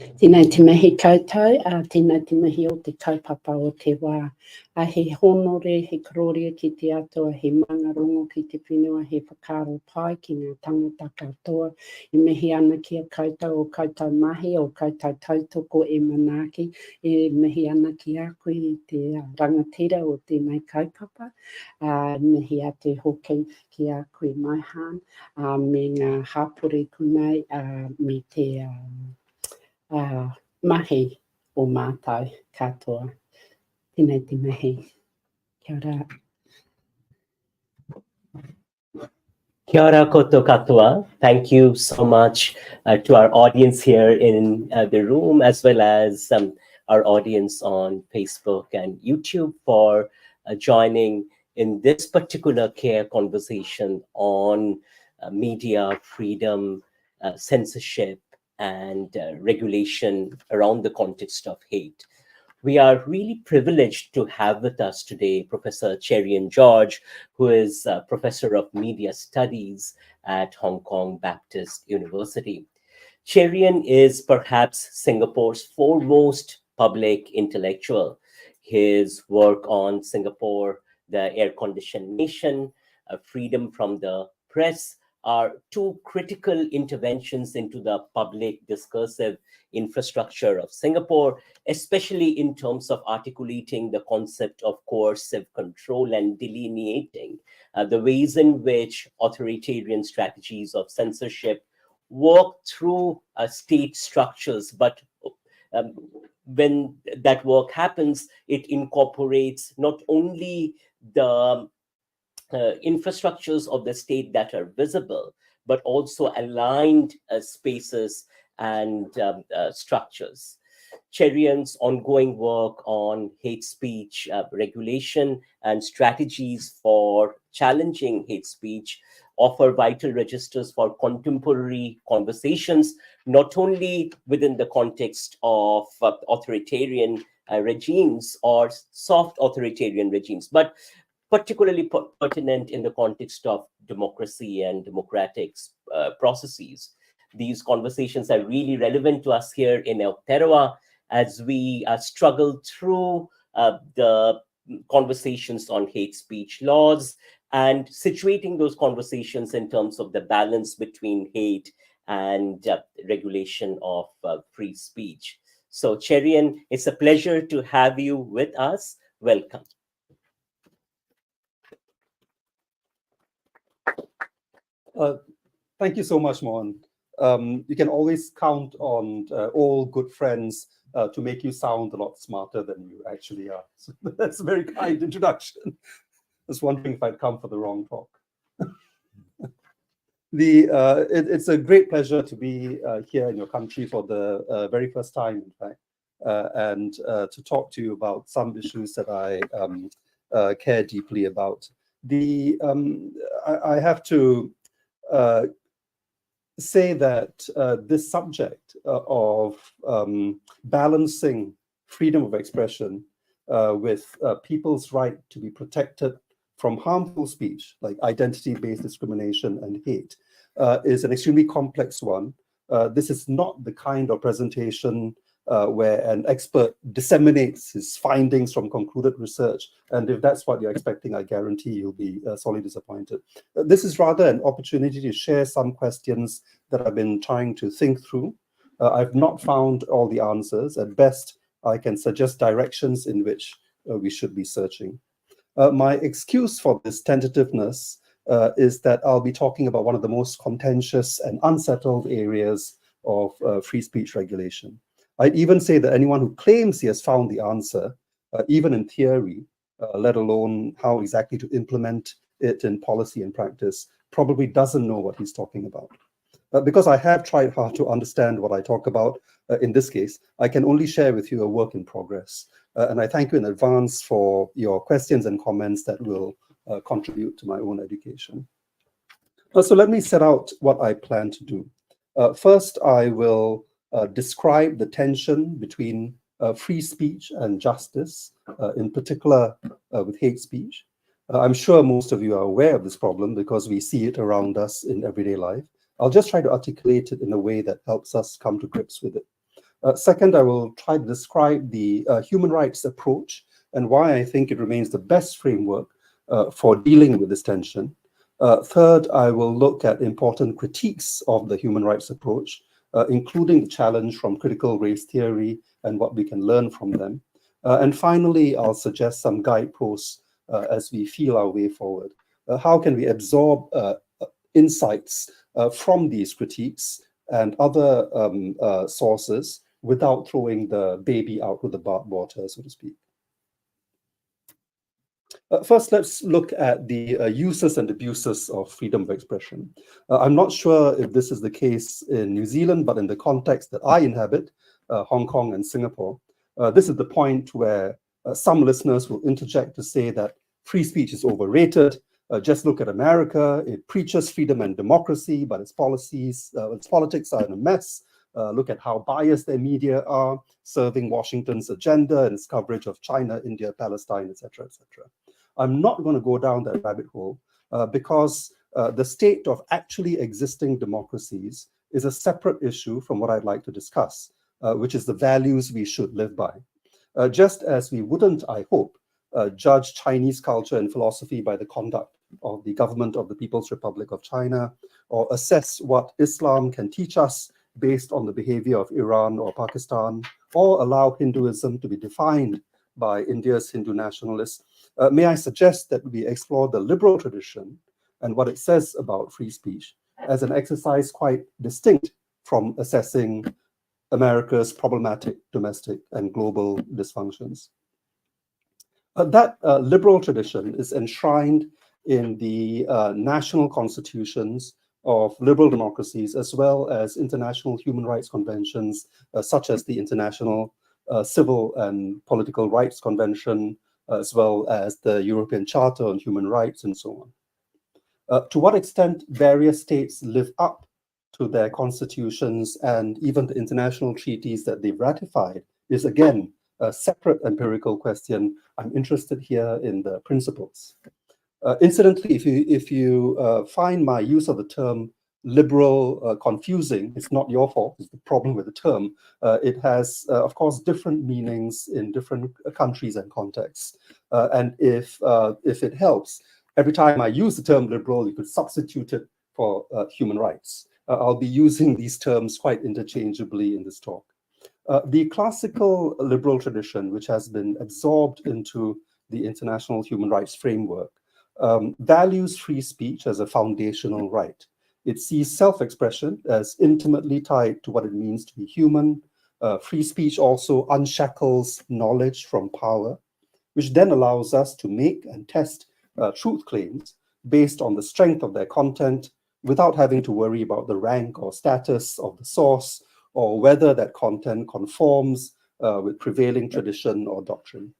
Tēnei te mihi koutou, tēnei te mihi o te kaupapa o te wā. He honore, he kororia ki te atua, he mangarongo ki te whenua, he whakaro pai ki ngā tangata katoa. I mihi ana ki a koutou o koutou mahi, o koutou tautoko e manaaki, e mihi ana ki a koe i te rangatira o tēnei kaupapa. Mihi atu hoki ki a koe maihan, me ngā hapore kunei, me te mahi o mātou katoa. Tēnei te mihi. Kia ora. Kia ora koto katoa. Thank you so much to our audience here in the room, as well as our audience on Facebook and YouTube for joining in this particular CARE conversation on media freedom, censorship, and regulation around the context of hate. We are really privileged to have with us today Professor Cherian George, who is a professor of media studies at Hong Kong Baptist University. Cherian is perhaps Singapore's foremost public intellectual. His work on Singapore, the air-conditioned nation, freedom from the press, are two critical interventions into the public discursive infrastructure of Singapore, especially in terms of articulating the concept of coercive control and delineating the ways in which authoritarian strategies of censorship work through state structures. But when that work happens, it incorporates not only the infrastructures of the state that are visible, but also aligned spaces and structures. Cherian's ongoing work on hate speech regulation and strategies for challenging hate speech offer vital registers for contemporary conversations, not only within the context of authoritarian regimes or soft authoritarian regimes, but particularly pertinent in the context of democracy and democratic processes. These conversations are really relevant to us here in Aotearoa as we struggle through the conversations on hate speech laws and situating those conversations in terms of the balance between hate and regulation of free speech. So, Cherian, it's a pleasure to have you with us. Welcome. Thank you so much, Mohan. You can always count on all good friends to make you sound a lot smarter than you actually are. So that's a very kind introduction. I was wondering if I'd come for the wrong talk. It's a great pleasure to be here in your country for the very first time, in fact, and to talk to you about some issues that I care deeply about. I have to say that this subject of balancing freedom of expression with people's right to be protected from harmful speech like identity-based discrimination and hate is an extremely complex one. This is not the kind of presentation where an expert disseminates his findings from concluded research. And if that's what you're expecting, I guarantee you'll be sorely disappointed. This is rather an opportunity to share some questions that I've been trying to think through. I've not found all the answers. At best, I can suggest directions in which we should be searching. My excuse for this tentativeness is that I'll be talking about one of the most contentious and unsettled areas of free speech regulation. I'd even say that anyone who claims he has found the answer, even in theory, let alone how exactly to implement it in policy and practice, probably doesn't know what he's talking about. Because I have tried hard to understand what I talk about in this case, I can only share with you a work in progress. And I thank you in advance for your questions and comments that will contribute to my own education. So let me set out what I plan to do. First, I will describe the tension between free speech and justice, in particular with hate speech. I'm sure most of you are aware of this problem because we see it around us in everyday life. I'll just try to articulate it in a way that helps us come to grips with it. Second, I will try to describe the human rights approach and why I think it remains the best framework for dealing with this tension. Third, I will look at important critiques of the human rights approach, including the challenge from critical race theory and what we can learn from them. And finally, I'll suggest some guideposts as we feel our way forward. How can we absorb insights from these critiques and other sources without throwing the baby out with the bathwater, so to speak? First, let's look at the uses and abuses of freedom of expression. I'm not sure if this is the case in New Zealand, but in the context that I inhabit, Hong Kong and Singapore, this is the point where some listeners will interject to say that free speech is overrated. Just look at America. It preaches freedom and democracy, but its politics are in a mess. Look at how biased their media are, serving Washington's agenda and its coverage of China, India, Palestine, etc., etc. I'm not going to go down that rabbit hole because the state of actually existing democracies is a separate issue from what I'd like to discuss, which is the values we should live by. Just as we wouldn't, I hope, judge Chinese culture and philosophy by the conduct of the government of the People's Republic of China, or assess what Islam can teach us based on the behavior of Iran or Pakistan, or allow Hinduism to be defined by India's Hindu nationalists. May I suggest that we explore the liberal tradition and what it says about free speech as an exercise quite distinct from assessing America's problematic domestic and global dysfunctions. That liberal tradition is enshrined in the national constitutions of liberal democracies, as well as international human rights conventions, such as the International Civil and Political Rights Convention, as well as the European Charter on Human Rights, and so on. To what extent various states live up to their constitutions and even the international treaties that they've ratified is, again, a separate empirical question. I'm interested here in the principles. Incidentally, if you find my use of the term liberal confusing, it's not your fault, it's the problem with the term. It has, of course, different meanings in different countries and contexts. And if it helps, every time I use the term liberal, you could substitute it for human rights. I'll be using these terms quite interchangeably in this talk. The classical liberal tradition, which has been absorbed into the international human rights framework, values free speech as a foundational right. It sees self-expression as intimately tied to what it means to be human. Free speech also unshackles knowledge from power, which then allows us to make and test truth claims based on the strength of their content without having to worry about the rank or status of the source or whether that content conforms with prevailing tradition or doctrine.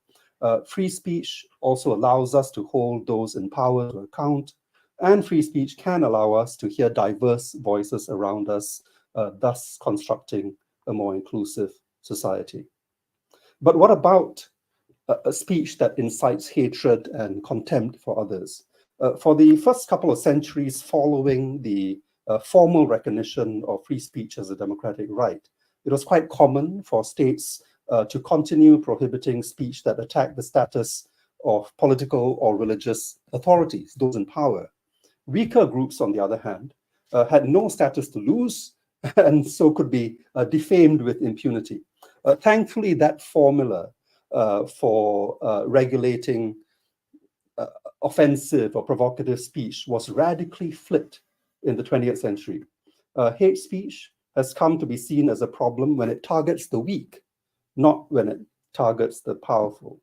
Free speech also allows us to hold those in power to account, and free speech can allow us to hear diverse voices around us, thus constructing a more inclusive society. But what about a speech that incites hatred and contempt for others? For the first couple of centuries following the formal recognition of free speech as a democratic right, it was quite common for states to continue prohibiting speech that attacked the status of political or religious authorities, those in power. Weaker groups, on the other hand, had no status to lose and so could be defamed with impunity. Thankfully, that formula for regulating offensive or provocative speech was radically flipped in the 20th century. Hate speech has come to be seen as a problem when it targets the weak, not when it targets the powerful.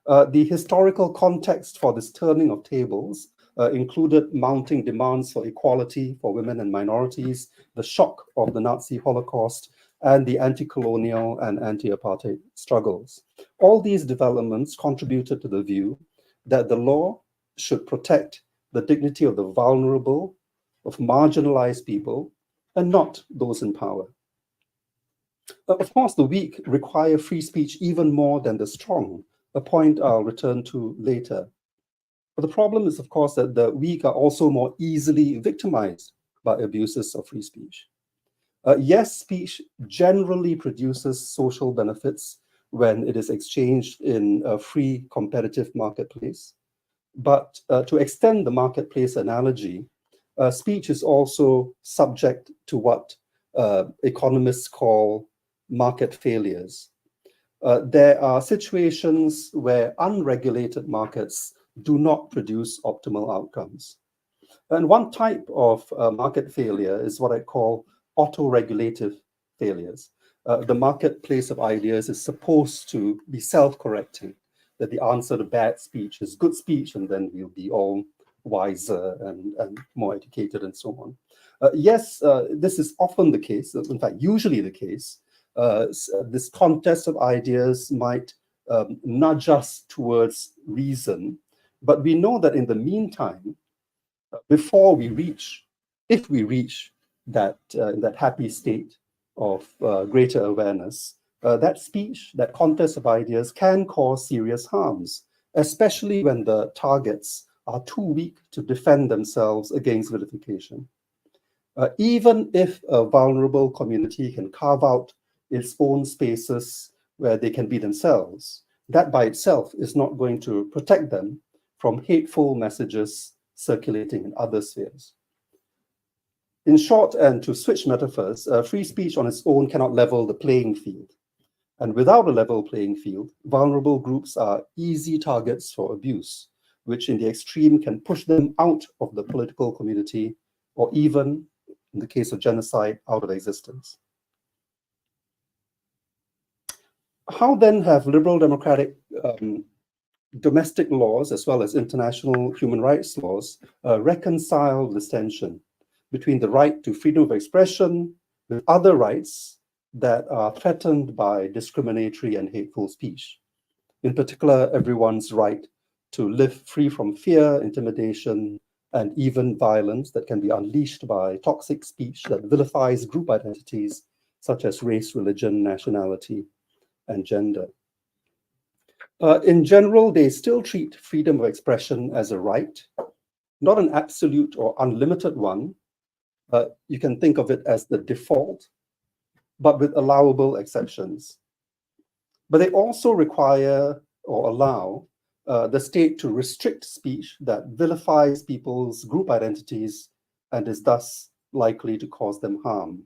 The historical context for this turning of tables included mounting demands for equality for women and minorities, the shock of the Nazi Holocaust, and the anti-colonial and anti-apartheid struggles. All these developments contributed to the view that the law should protect the dignity of the vulnerable, of marginalized people, and not those in power. Of course, the weak require free speech even more than the strong, a point I'll return to later. But the problem is, of course, that the weak are also more easily victimized by abuses of free speech. Yes, speech generally produces social benefits when it is exchanged in a free competitive marketplace. But to extend the marketplace analogy, speech is also subject to what economists call market failures. There are situations where unregulated markets do not produce optimal outcomes. And one type of market failure is what I call autoregulative failures. The marketplace of ideas is supposed to be self-correcting, that the answer to bad speech is good speech, and then we'll be all wiser and more educated and so on. Yes, this is often the case, in fact, usually the case. This contest of ideas might nudge us towards reason, but we know that in the meantime, before we reach, if we reach that happy state of greater awareness, that speech, that contest of ideas can cause serious harms, especially when the targets are too weak to defend themselves against vilification. Even if a vulnerable community can carve out its own spaces where they can be themselves, that by itself is not going to protect them from hateful messages circulating in other spheres. In short, and to switch metaphors, free speech on its own cannot level the playing field. And without a level playing field, vulnerable groups are easy targets for abuse, which in the extreme can push them out of the political community, or even, in the case of genocide, out of existence. How then have liberal democratic domestic laws, as well as international human rights laws, reconcile this tension between the right to freedom of expression with other rights that are threatened by discriminatory and hateful speech? In particular, everyone's right to live free from fear, intimidation, and even violence that can be unleashed by toxic speech that vilifies group identities such as race, religion, nationality, and gender. In general, they still treat freedom of expression as a right, not an absolute or unlimited one. You can think of it as the default, but with allowable exceptions. But they also require or allow the state to restrict speech that vilifies people's group identities and is thus likely to cause them harm.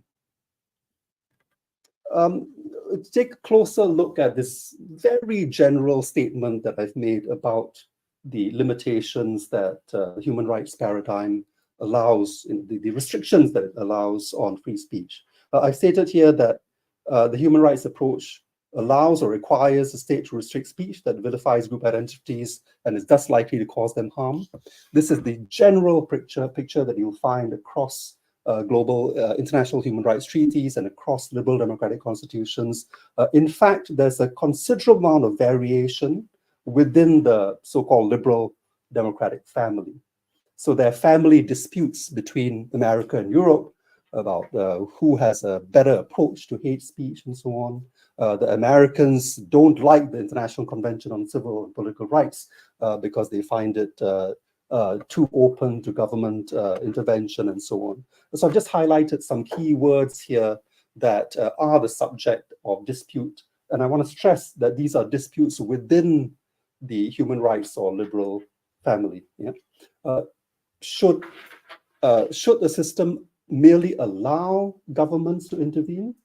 Take a closer look at this very general statement that I've made about the limitations that the human rights paradigm allows, in the restrictions that it allows on free speech. I stated here that the human rights approach allows or requires the state to restrict speech that vilifies group identities and is thus likely to cause them harm. This is the general picture that you'll find across global international human rights treaties and across liberal democratic constitutions. In fact, there's a considerable amount of variation within the so-called liberal democratic family. So there are family disputes between America and Europe about who has a better approach to hate speech and so on. The Americans don't like the International Convention on Civil and Political Rights because they find it too open to government intervention and so on. So I've just highlighted some key words here that are the subject of dispute. And I want to stress that these are disputes within the human rights or liberal family. Yeah? Should the system merely allow governments to intervene?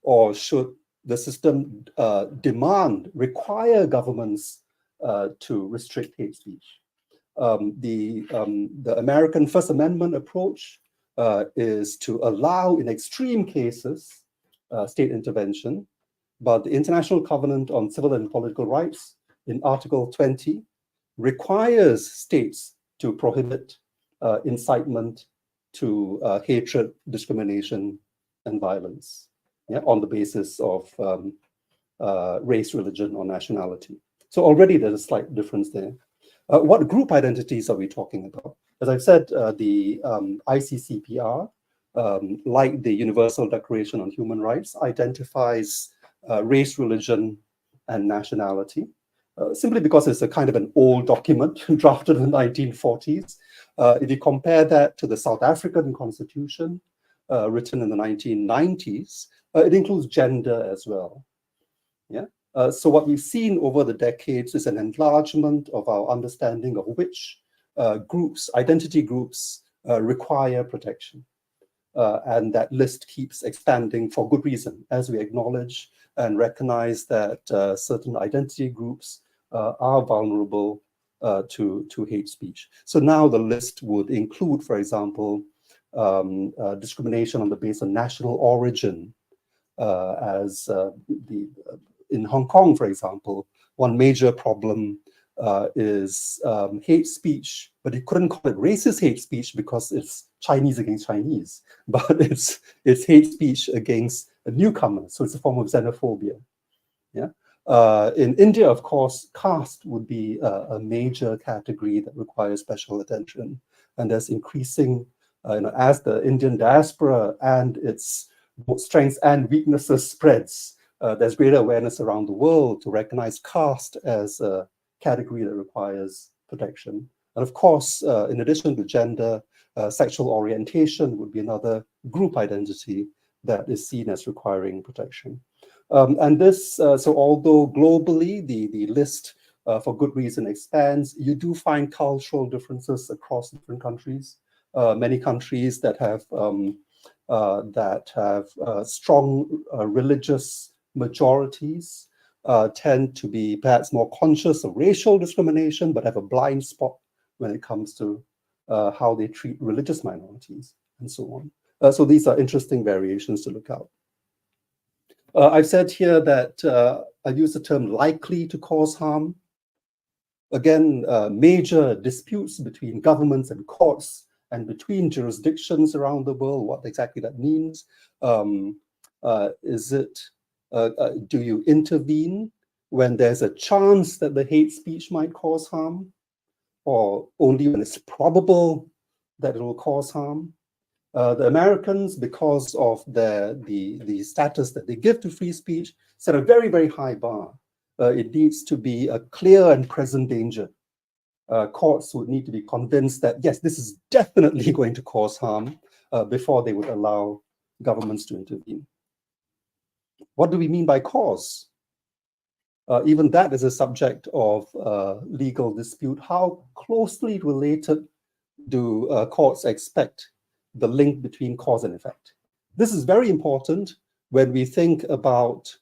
Or should the system require governments to restrict hate speech? The American First Amendment approach is to allow, in extreme cases, state intervention, but the International Covenant on Civil and Political Rights in Article 20 requires states to prohibit incitement to hatred, discrimination, and violence, yeah, on the basis of race, religion, or nationality. So already there's a slight difference there. What group identities are we talking about? As I've said, the ICCPR, like the Universal Declaration on Human Rights, identifies race, religion, and nationality, simply because it's a kind of an old document drafted in the 1940s. If you compare that to the South African Constitution, written in the 1990s, it includes gender as well. Yeah. So what we've seen over the decades is an enlargement of our understanding of which groups, identity groups, require protection. And that list keeps expanding for good reason, as we acknowledge and recognize that certain identity groups are vulnerable to hate speech. So now the list would include, for example, discrimination on the basis of national origin, in Hong Kong, for example, one major problem is hate speech, but you couldn't call it racist hate speech because it's Chinese against Chinese, but it's hate speech against a newcomer, so it's a form of xenophobia. Yeah. In India, of course, caste would be a major category that requires special attention, and there's increasing, as the Indian diaspora and its both strengths and weaknesses spreads, there's greater awareness around the world to recognize caste as a category that requires protection. And of course, in addition to gender, sexual orientation would be another group identity that is seen as requiring protection. And this, so although globally the list for good reason expands, you do find cultural differences across different countries. Many countries that have strong religious majorities tend to be perhaps more conscious of racial discrimination, but have a blind spot when it comes to how they treat religious minorities and so on. So these are interesting variations to look out. I've said here that I use the term likely to cause harm. Again, major disputes between governments and courts and between jurisdictions around the world, what exactly that means. Is it, do you intervene when there's a chance that the hate speech might cause harm, or only when it's probable that it will cause harm? The Americans, because of the status that they give to free speech, set a very, very high bar. It needs to be a clear and present danger. Courts would need to be convinced that, yes, this is definitely going to cause harm before they would allow governments to intervene. What do we mean by cause? Even that is a subject of legal dispute. How closely related do courts expect the link between cause and effect? This is very important when we think about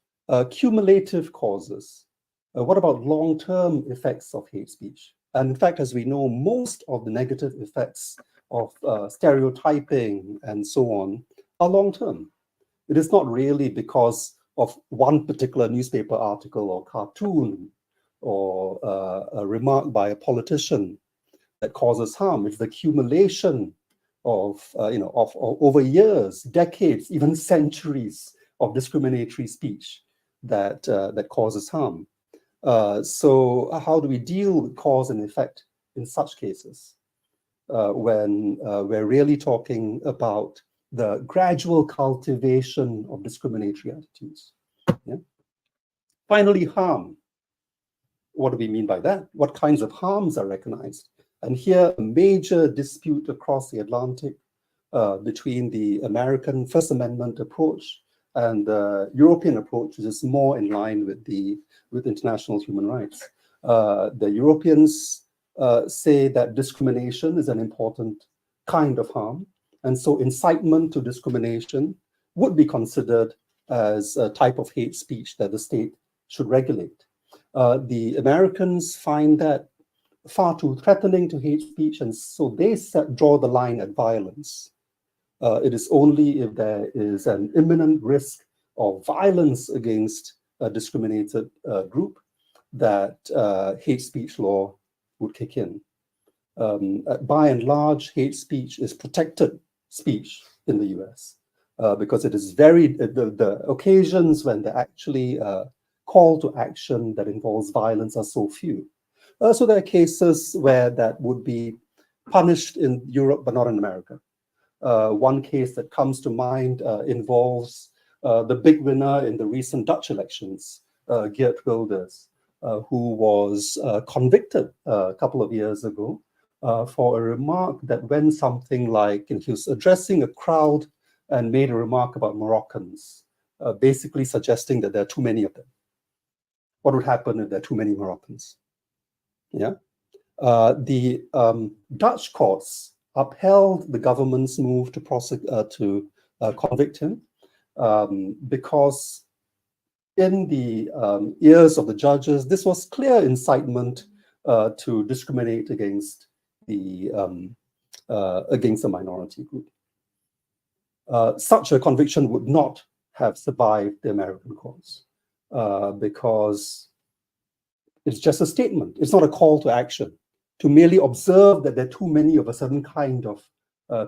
cumulative causes. What about long-term effects of hate speech? And in fact, as we know, most of the negative effects of stereotyping and so on are long-term. It is not really because of one particular newspaper article or cartoon or a remark by a politician that causes harm. It's the accumulation of over years, decades, even centuries of discriminatory speech that causes harm. So how do we deal with cause and effect in such cases when we're really talking about the gradual cultivation of discriminatory attitudes? Yeah. Finally, harm. What do we mean by that? What kinds of harms are recognized? And here, a major dispute across the Atlantic between the American First Amendment approach and the European approach, which is more in line with international human rights. The Europeans say that discrimination is an important kind of harm, and so incitement to discrimination would be considered as a type of hate speech that the state should regulate. The Americans find that far too threatening to hate speech, and so they draw the line at violence. It is only if there is an imminent risk of violence against a discriminated group that hate speech law would kick in. By and large, hate speech is protected speech in the US because it is the occasions when they actually call to action that involves violence are so few. So there are cases where that would be punished in Europe, but not in America. One case that comes to mind involves the big winner in the recent Dutch elections, Geert Wilders, who was convicted a couple of years ago for a remark that went something like, and he was addressing a crowd and made a remark about Moroccans, basically suggesting that there are too many of them. What would happen if there are too many Moroccans? Yeah. The Dutch courts upheld the government's move to convict him because in the ears of the judges, this was clear incitement to discriminate against the minority group. Such a conviction would not have survived the American courts because it's just a statement. It's not a call to action. To merely observe that there are too many of a certain kind of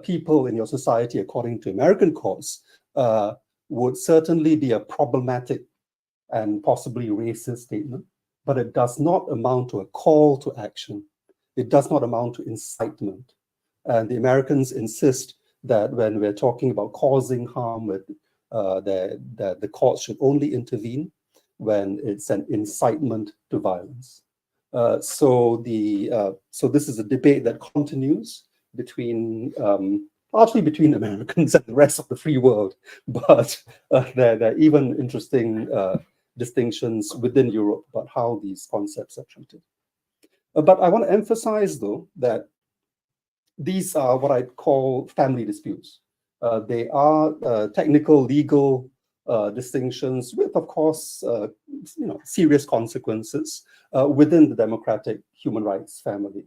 people in your society, according to American courts, would certainly be a problematic and possibly racist statement, but it does not amount to a call to action. It does not amount to incitement. And the Americans insist that when we're talking about causing harm, that the courts should only intervene when it's an incitement to violence. So this is a debate that continues between largely between Americans and the rest of the free world, but there are even interesting distinctions within Europe about how these concepts are treated. But I want to emphasize, though, that these are what I call family disputes. They are technical, legal distinctions with, of course, serious consequences within the democratic human rights family.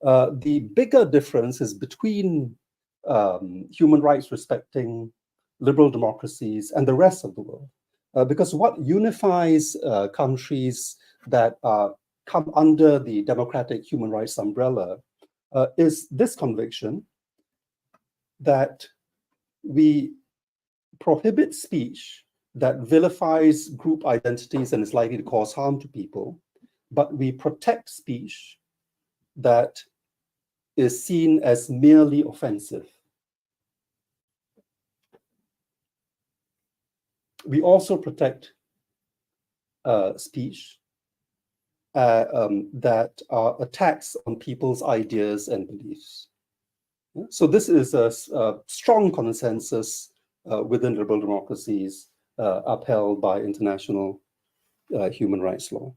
The bigger difference is between human rights respecting liberal democracies and the rest of the world. Because what unifies countries that come under the democratic human rights umbrella is this conviction that we prohibit speech that vilifies group identities and is likely to cause harm to people, but we protect speech that is seen as merely offensive. We also protect speech that are attacks on people's ideas and beliefs. So this is a strong consensus within liberal democracies upheld by international human rights law.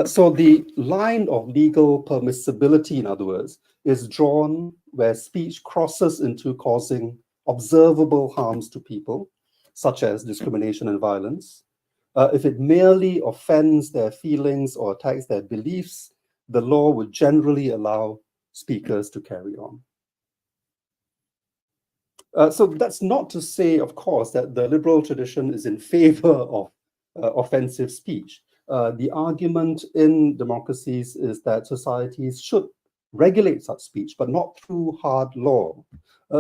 So the line of legal permissibility, in other words, is drawn where speech crosses into causing observable harms to people, such as discrimination and violence. If it merely offends their feelings or attacks their beliefs, the law would generally allow speakers to carry on. So that's not to say, of course, that the liberal tradition is in favor of offensive speech. The argument in democracies is that societies should regulate such speech, but not through hard law.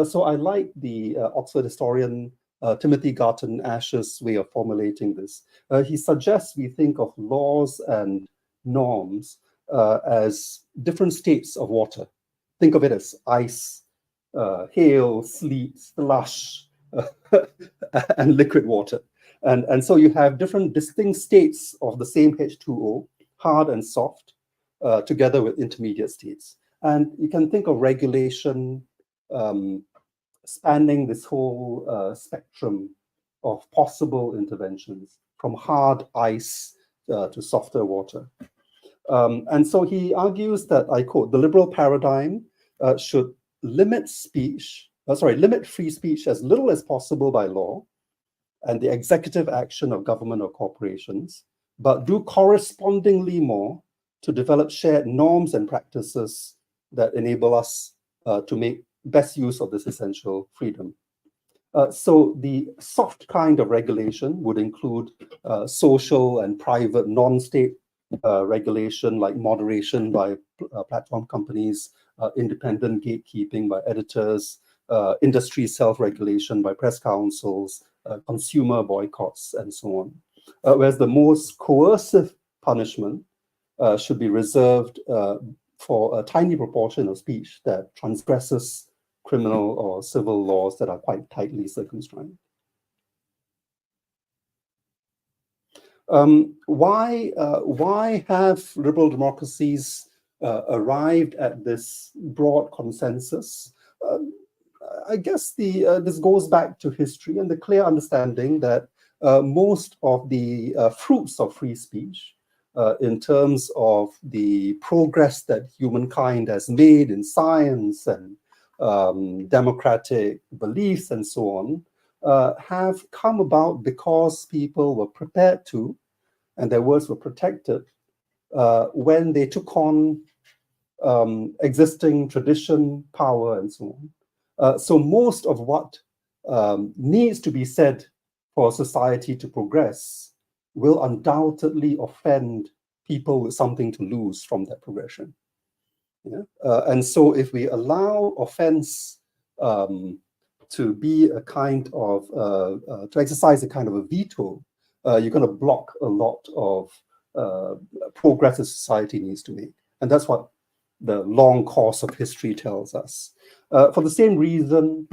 So I like the Oxford historian Timothy Garton Ash's way of formulating this. He suggests we think of laws and norms as different states of water. Think of it as ice, hail, sleet, slush, and liquid water. And so you have different distinct states of the same H2O, hard and soft, together with intermediate states. And you can think of regulation spanning this whole spectrum of possible interventions, from hard ice to softer water. And so he argues that, I quote, the liberal paradigm should limit free speech as little as possible by law and the executive action of government or corporations, but do correspondingly more to develop shared norms and practices that enable us to make best use of this essential freedom. So the soft kind of regulation would include social and private non-state regulation, like moderation by platform companies, independent gatekeeping by editors, industry self-regulation by press councils, consumer boycotts, and so on. Whereas the most coercive punishment should be reserved for a tiny proportion of speech that transgresses criminal or civil laws that are quite tightly circumscribed. Why have liberal democracies arrived at this broad consensus? I guess this goes back to history and the clear understanding that most of the fruits of free speech, in terms of the progress that humankind has made in science and democratic beliefs and so on, have come about because people were prepared to, and their words were protected, when they took on existing tradition, power, and so on. So most of what needs to be said for society to progress will undoubtedly offend people with something to lose from that progression. Yeah? And so if we allow offense to be a kind of, to exercise a kind of a veto, you're going to block a lot of progress that society needs to make. And that's what the long course of history tells us. For the same reason,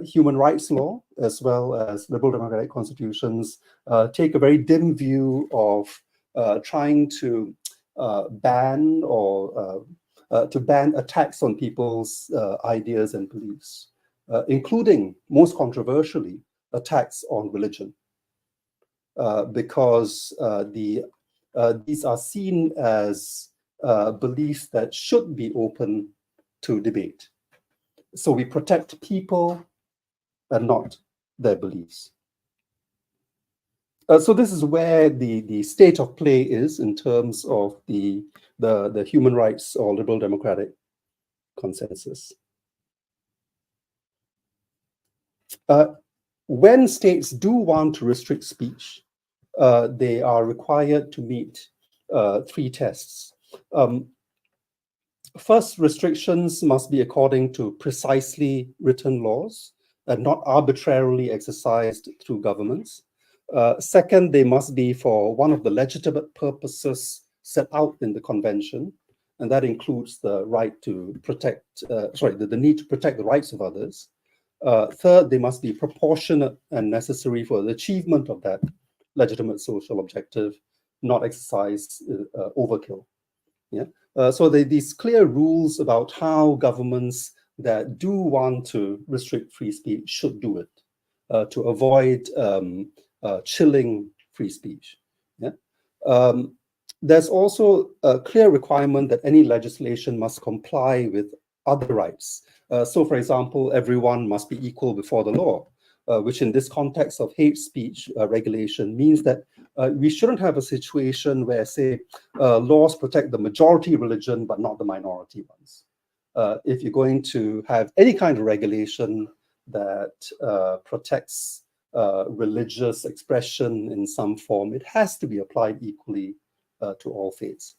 human rights law, as well as liberal democratic constitutions, take a very dim view of trying to ban or to ban attacks on people's ideas and beliefs, including, most controversially, attacks on religion, because these are seen as beliefs that should be open to debate. So we protect people and not their beliefs. So this is where the state of play is in terms of the human rights or liberal democratic consensus. When states do want to restrict speech, they are required to meet three tests. First, restrictions must be according to precisely written laws and not arbitrarily exercised through governments. Second, they must be for one of the legitimate purposes set out in the convention, and that includes the right to protect, the need to protect the rights of others. Third, they must be proportionate and necessary for the achievement of that legitimate social objective, not exercise overkill. Yeah. So these clear rules about how governments that do want to restrict free speech should do it, to avoid chilling free speech. Yeah. There's also a clear requirement that any legislation must comply with other rights. So, for example, everyone must be equal before the law, which in this context of hate speech regulation means that we shouldn't have a situation where, say, laws protect the majority religion but not the minority ones. If you're going to have any kind of regulation that protects religious expression in some form, it has to be applied equally to all faiths.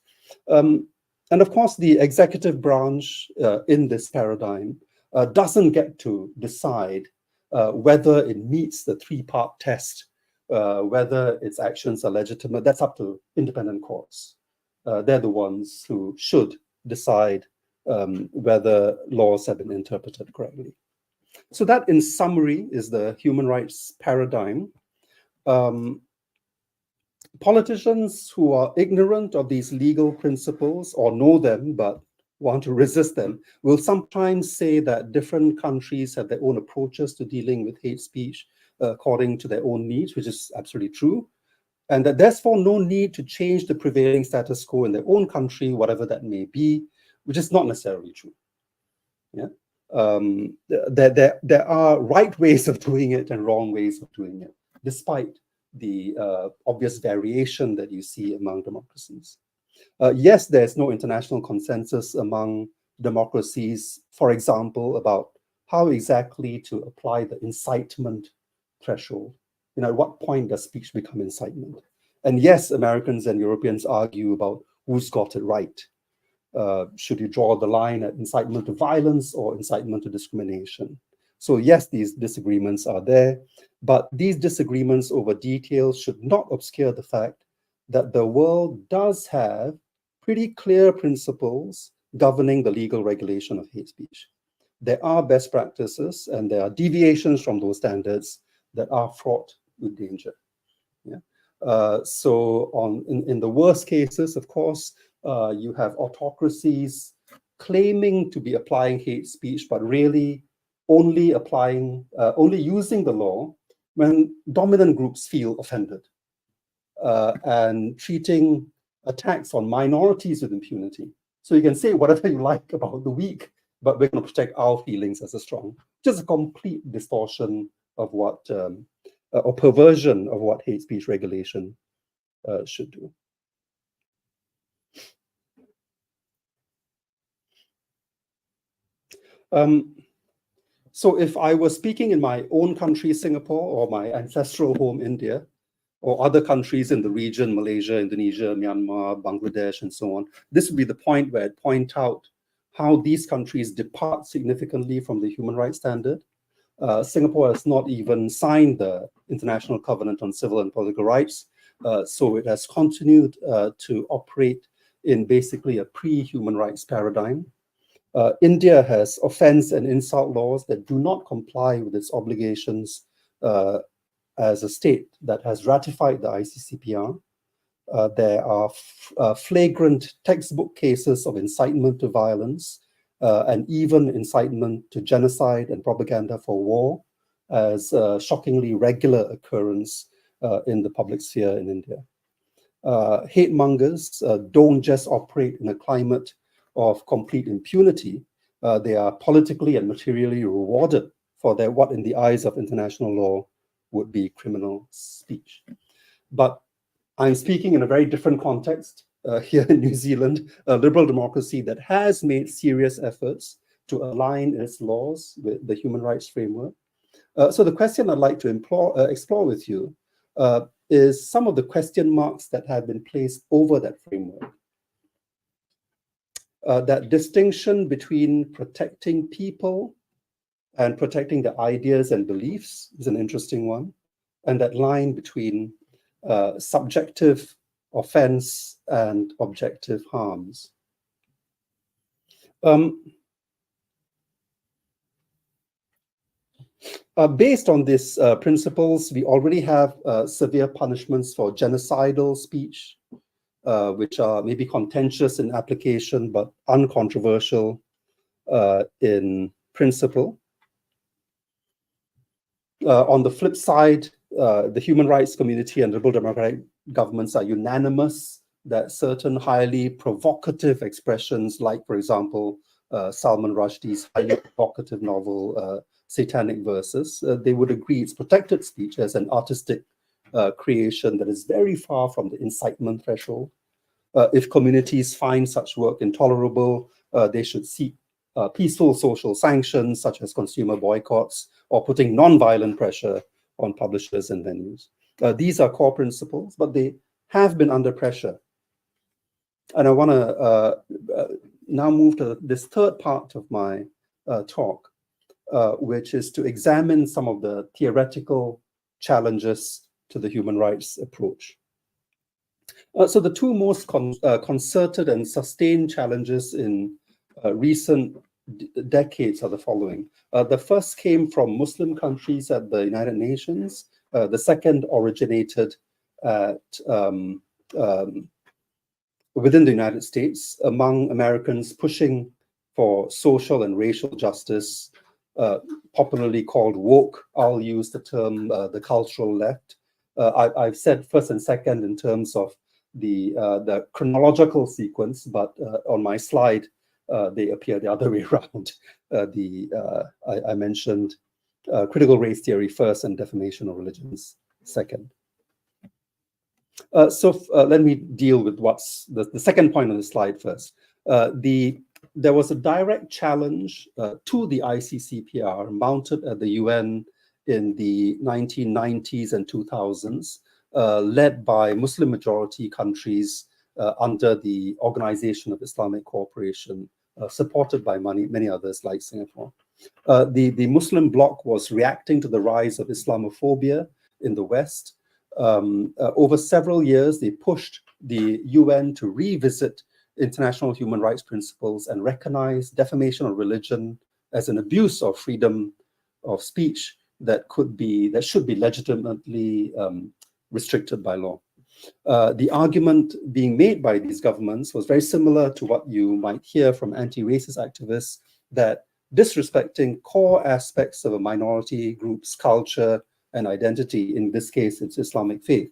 And of course, the executive branch in this paradigm doesn't get to decide whether it meets the three-part test, whether its actions are legitimate. That's up to independent courts. They're the ones who should decide whether laws have been interpreted correctly. So that, in summary, is the human rights paradigm. Politicians who are ignorant of these legal principles or know them but want to resist them will sometimes say that different countries have their own approaches to dealing with hate speech according to their own needs, which is absolutely true, and that there's therefore no need to change the prevailing status quo in their own country, whatever that may be, which is not necessarily true. Yeah. There are right ways of doing it and wrong ways of doing it, despite the obvious variation that you see among democracies. Yes, there's no international consensus among democracies, for example, about how exactly to apply the incitement threshold. You know, at what point does speech become incitement? And yes, Americans and Europeans argue about who's got it right. Should you draw the line at incitement to violence or incitement to discrimination? So yes, these disagreements are there, but these disagreements over details should not obscure the fact that the world does have pretty clear principles governing the legal regulation of hate speech. There are best practices and there are deviations from those standards that are fraught with danger. Yeah. So in the worst cases, of course, you have autocracies claiming to be applying hate speech, but really only using the law when dominant groups feel offended, and treating attacks on minorities with impunity. So you can say whatever you like about the weak, but we're going to protect our feelings as a strong. Just a complete distortion of what, or perversion of what hate speech regulation should do. So if I were speaking in my own country, Singapore, or my ancestral home, India, or other countries in the region, Malaysia, Indonesia, Myanmar, Bangladesh, and so on, this would be the point where I'd point out how these countries depart significantly from the human rights standard. Singapore has not even signed the International Covenant on Civil and Political Rights, so it has continued to operate in basically a pre-human rights paradigm. India has offense and insult laws that do not comply with its obligations as a state that has ratified the ICCPR. There are flagrant textbook cases of incitement to violence and even incitement to genocide and propaganda for war as a shockingly regular occurrence in the public sphere in India. Hate mongers don't just operate in a climate of complete impunity. They are politically and materially rewarded for their what in the eyes of international law would be criminal speech. But I'm speaking in a very different context here in New Zealand, a liberal democracy that has made serious efforts to align its laws with the human rights framework. So the question I'd like to explore with you is some of the question marks that have been placed over that framework. That distinction between protecting people and protecting the ideas and beliefs is an interesting one. And that line between subjective offense and objective harms. Based on these principles, we already have severe punishments for genocidal speech, which are maybe contentious in application, but uncontroversial in principle. On the flip side, the human rights community and liberal democratic governments are unanimous that certain highly provocative expressions, like, for example, Salman Rushdie's highly provocative novel, Satanic Verses, they would agree it's protected speech as an artistic creation that is very far from the incitement threshold. If communities find such work intolerable, they should seek peaceful social sanctions, such as consumer boycotts, or putting non-violent pressure on publishers and venues. These are core principles, but they have been under pressure. And I want to now move to this third part of my talk, which is to examine some of the theoretical challenges to the human rights approach. So the two most concerted and sustained challenges in recent decades are the following. The first came from Muslim countries at the United Nations. The second originated at within the United States among Americans pushing for social and racial justice, popularly called woke. I'll use the term the cultural left. I've said first and second in terms of the chronological sequence, but on my slide, they appear the other way around. I mentioned critical race theory first and defamation of religions second. So let me deal with what's the second point on the slide first. There was a direct challenge to the ICCPR mounted at the UN in the 1990s and 2000s, led by Muslim majority countries under the Organization of Islamic Cooperation, supported by many others like Singapore. The Muslim bloc was reacting to the rise of Islamophobia in the West. Over several years, they pushed the UN to revisit international human rights principles and recognize defamation of religion as an abuse of freedom of speech that should be legitimately restricted by law. The argument being made by these governments was very similar to what you might hear from anti-racist activists, that disrespecting core aspects of a minority group's culture and identity, in this case it's Islamic faith,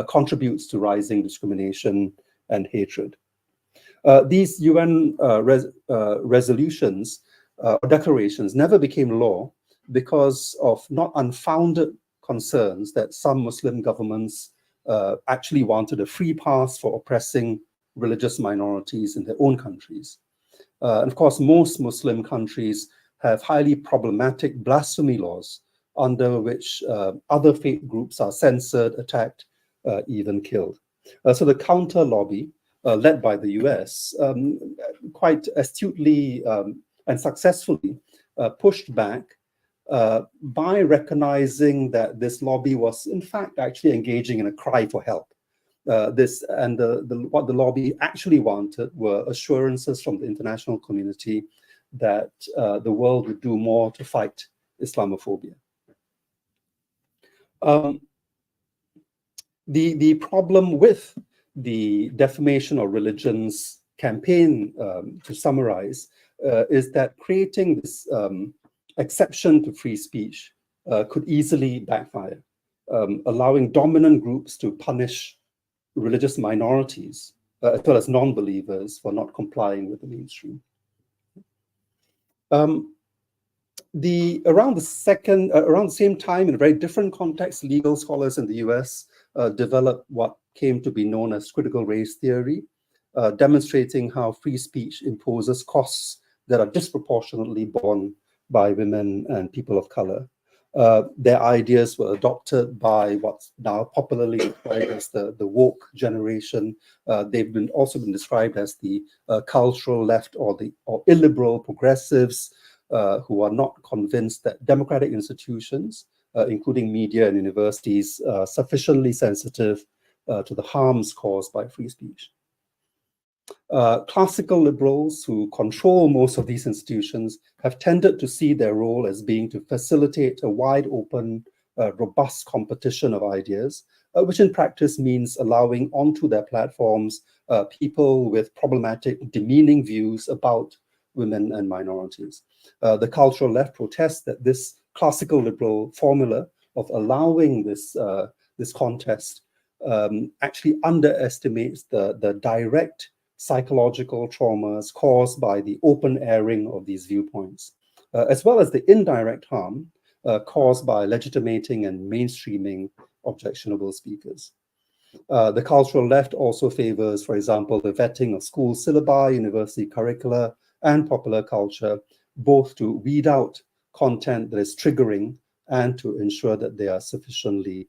contributes to rising discrimination and hatred. These UN resolutions or declarations never became law because of not unfounded concerns that some Muslim governments actually wanted a free pass for oppressing religious minorities in their own countries. And of course, most Muslim countries have highly problematic blasphemy laws under which other faith groups are censored, attacked, even killed. So the counter lobby, led by the US, quite astutely and successfully pushed back by recognizing that this lobby was in fact actually engaging in a cry for help. What the lobby actually wanted were assurances from the international community that the world would do more to fight Islamophobia. The problem with the defamation of religions campaign, to summarize, is that creating this exception to free speech could easily backfire, allowing dominant groups to punish religious minorities, as well as non-believers, for not complying with the mainstream. Around the same time, in a very different context, legal scholars in the US developed what came to be known as critical race theory, demonstrating how free speech imposes costs that are disproportionately borne by women and people of color. Their ideas were adopted by what's now popularly described as the woke generation. They've also been described as the cultural left or illiberal progressives, who are not convinced that democratic institutions, including media and universities, are sufficiently sensitive to the harms caused by free speech. Classical liberals who control most of these institutions have tended to see their role as being to facilitate a wide open, robust competition of ideas, which in practice means allowing onto their platforms people with problematic, demeaning views about women and minorities. The cultural left protests that this classical liberal formula of allowing this contest actually underestimates the direct psychological traumas caused by the open airing of these viewpoints, as well as the indirect harm caused by legitimating and mainstreaming objectionable speakers. The cultural left also favors, for example, the vetting of school syllabi, university curricula, and popular culture, both to weed out content that is triggering and to ensure that they are sufficiently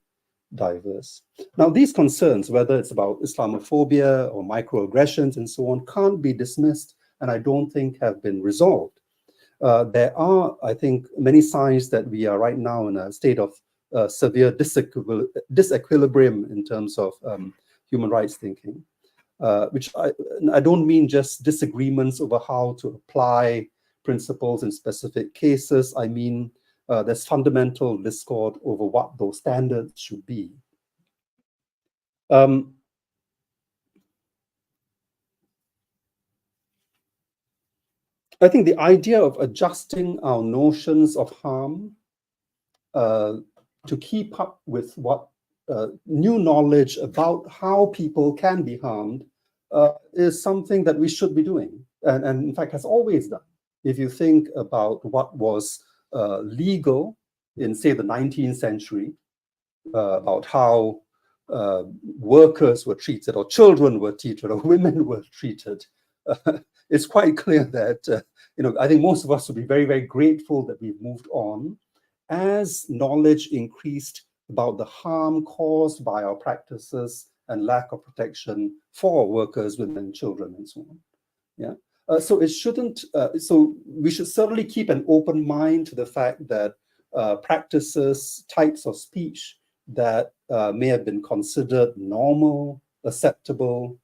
diverse. Now, these concerns, whether it's about Islamophobia or microaggressions and so on, can't be dismissed, and I don't think have been resolved. There are, I think, many signs that we are right now in a state of severe disequilibrium in terms of human rights thinking, which I don't mean just disagreements over how to apply principles in specific cases. I mean there's fundamental discord over what those standards should be. I think the idea of adjusting our notions of harm to keep up with what new knowledge about how people can be harmed is something that we should be doing, and in fact has always done. If you think about what was legal in, say, the 19th century, about how workers were treated, or children were treated, or women were treated, it's quite clear that, I think most of us would be very, very grateful that we've moved on as knowledge increased about the harm caused by our practices and lack of protection for workers, women, children, and so on. Yeah. So it shouldn't. So we should certainly keep an open mind to the fact that practices, types of speech that may have been considered normal, acceptable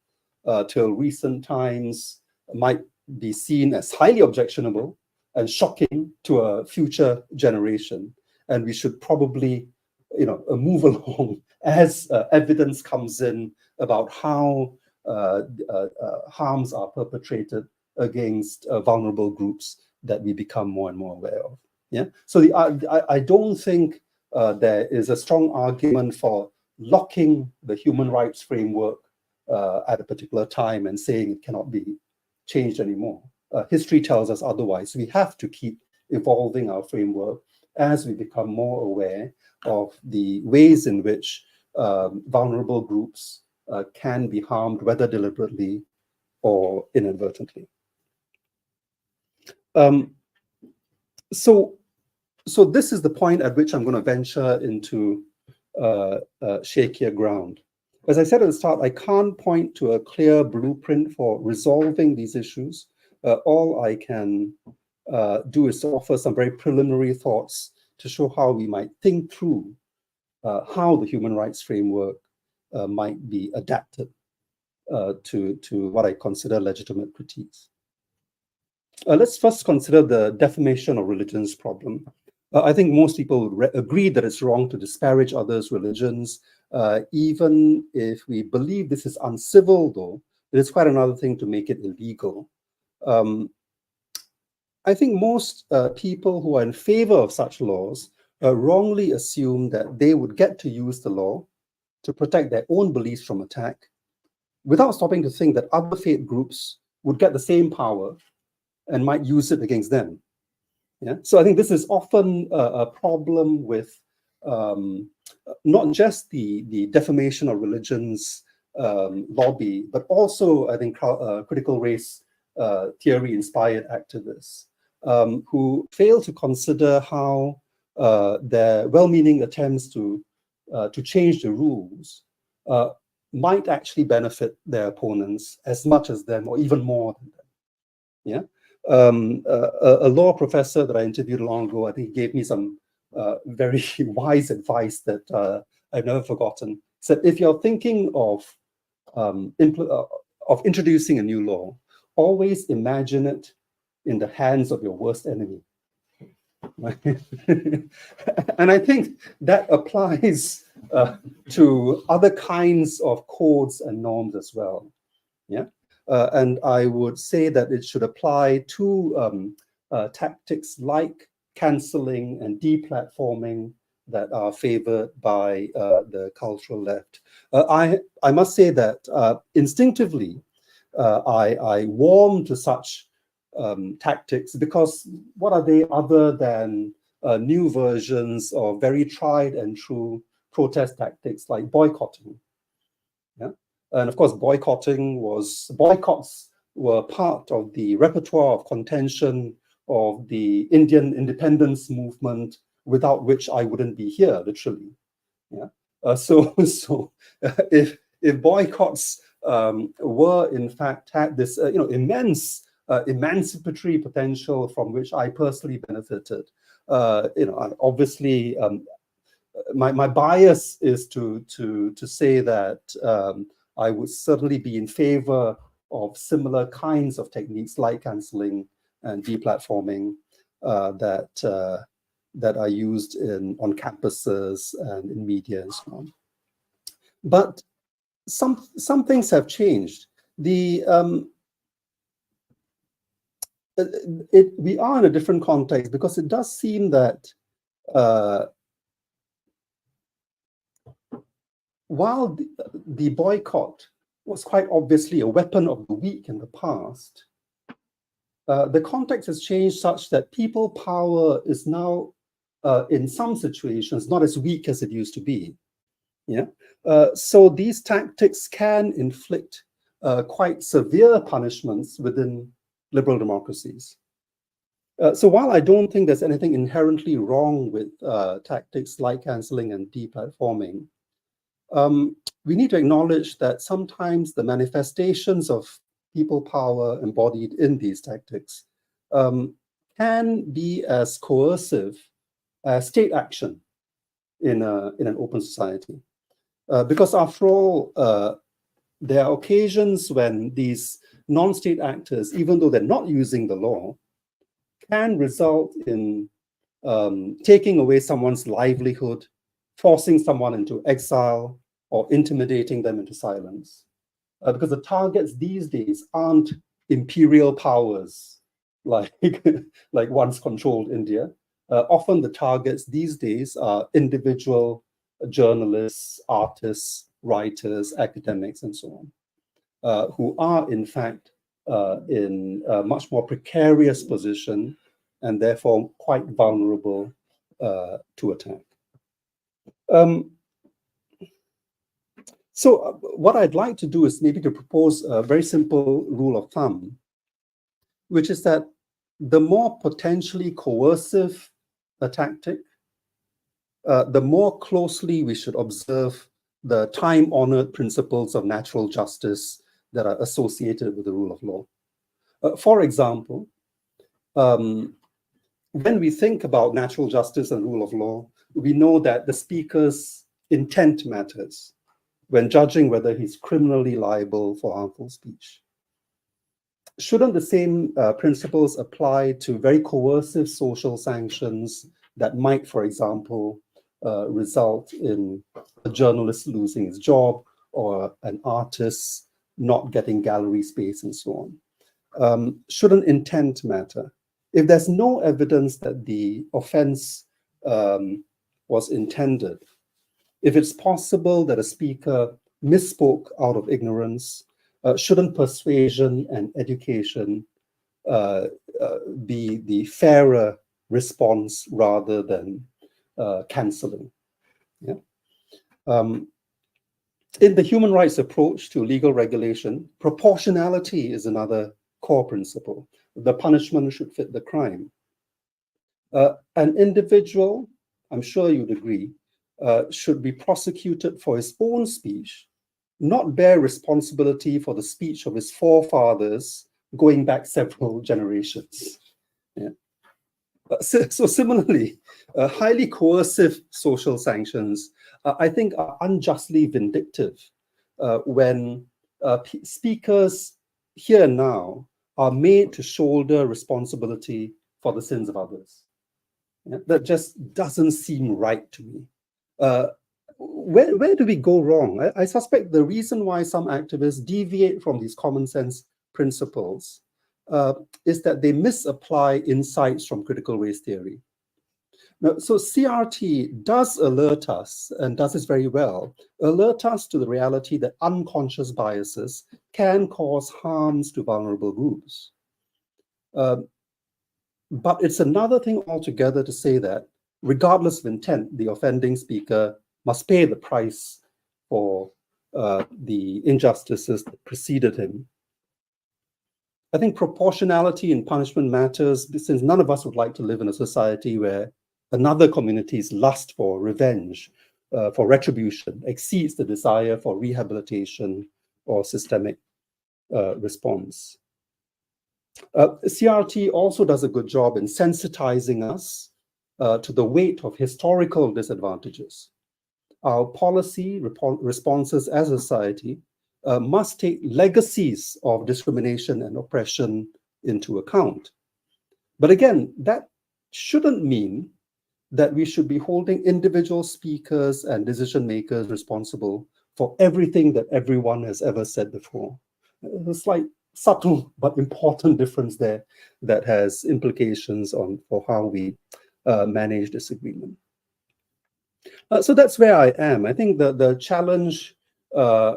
till recent times might be seen as highly objectionable and shocking to a future generation. And we should probably move along as evidence comes in about how harms are perpetrated against vulnerable groups that we become more and more aware of. Yeah. So I don't think there is a strong argument for locking the human rights framework at a particular time and saying it cannot be changed anymore. History tells us otherwise. We have to keep evolving our framework as we become more aware of the ways in which vulnerable groups can be harmed, whether deliberately or inadvertently. So this is the point at which I'm going to venture into shakier ground. As I said at the start, I can't point to a clear blueprint for resolving these issues. All I can do is to offer some very preliminary thoughts to show how we might think through how the human rights framework might be adapted to what I consider legitimate critiques. Let's first consider the defamation of religions problem. I think most people would agree that it's wrong to disparage others' religions. Even if we believe this is uncivil, though, it is quite another thing to make it illegal. I think most people who are in favor of such laws wrongly assume that they would get to use the law to protect their own beliefs from attack without stopping to think that other faith groups would get the same power and might use it against them. Yeah? So I think this is often a problem with not just the defamation of religions lobby, but also, I think, critical race theory-inspired activists who fail to consider how their well-meaning attempts to change the rules might actually benefit their opponents as much as them, or even more than them. Yeah. A law professor that I interviewed long ago, I think, gave me some very wise advice that I've never forgotten. Said, if you're thinking of introducing a new law, always imagine it in the hands of your worst enemy. And I think that applies to other kinds of codes and norms as well. Yeah. And I would say that it should apply to tactics like canceling and deplatforming that are favored by the cultural left. I must say that instinctively, I warm to such tactics, because what are they other than new versions of very tried and true protest tactics like boycotting? Yeah. And of course, boycotts were part of the repertoire of contention of the Indian independence movement, without which I wouldn't be here, literally. Yeah. So if boycotts were in fact had this immense emancipatory potential from which I personally benefited, obviously my bias is to say that I would certainly be in favor of similar kinds of techniques like cancelling and deplatforming that are used on campuses and in media and so on. But some things have changed. We are in a different context, because it does seem that while the boycott was quite obviously a weapon of the weak in the past, the context has changed such that people power is now, in some situations, not as weak as it used to be. Yeah. So these tactics can inflict quite severe punishments within liberal democracies. So while I don't think there's anything inherently wrong with tactics like cancelling and deplatforming, we need to acknowledge that sometimes the manifestations of people power embodied in these tactics can be as coercive as state action in an open society. Because after all, there are occasions when these non-state actors, even though they're not using the law, can result in taking away someone's livelihood forcing someone into exile or intimidating them into silence. Because the targets these days aren't imperial powers like, like once controlled India. Often the targets these days are individual journalists, artists, writers, academics, and so on, who are in fact in a much more precarious position and therefore quite vulnerable to attack. So what I'd like to do is maybe to propose a very simple rule of thumb, which is that the more potentially coercive a tactic, the more closely we should observe the time-honored principles of natural justice that are associated with the rule of law. For example, when we think about natural justice and rule of law, we know that the speaker's intent matters when judging whether he's criminally liable for harmful speech. Shouldn't the same principles apply to very coercive social sanctions that might, for example, result in a journalist losing his job or an artist not getting gallery space and so on? Shouldn't intent matter? If there's no evidence that the offense was intended, if it's possible that a speaker misspoke out of ignorance, shouldn't persuasion and education be the fairer response rather than canceling? Yeah. In the human rights approach to legal regulation, proportionality is another core principle. The punishment should fit the crime. An individual, I'm sure you'd agree, should be prosecuted for his own speech, not bear responsibility for the speech of his forefathers going back several generations. Yeah. So similarly, highly coercive social sanctions, I think, are unjustly vindictive when speakers here and now are made to shoulder responsibility for the sins of others. Yeah, that just doesn't seem right to me. Where do we go wrong? I suspect the reason why some activists deviate from these common sense principles is that they misapply insights from critical race theory. Now, so CRT does alert us, and does this very well, alert us to the reality that unconscious biases can cause harms to vulnerable groups. But it's another thing altogether to say that, regardless of intent, the offending speaker must pay the price for the injustices that preceded him. I think proportionality in punishment matters, since none of us would like to live in a society where another community's lust for revenge, for retribution, exceeds the desire for rehabilitation or systemic response. CRT also does a good job in sensitizing us to the weight of historical disadvantages. Our policy responses as a society must take legacies of discrimination and oppression into account. But again, that shouldn't mean that we should be holding individual speakers and decision makers responsible for everything that everyone has ever said before. There's a slight, subtle but important difference there that has implications for how we manage disagreement. So that's where I am. I think the challenge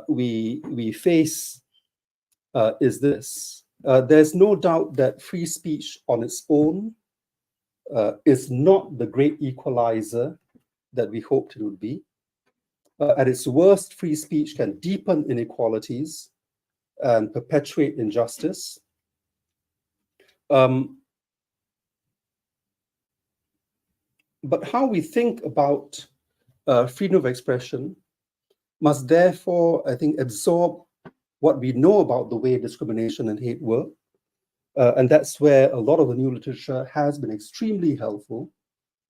we face is this. There's no doubt that free speech on its own is not the great equalizer that we hoped it would be. At its worst, free speech can deepen inequalities and perpetuate injustice. But how we think about freedom of expression must therefore, I think, absorb what we know about the way discrimination and hate work. And that's where a lot of the new literature has been extremely helpful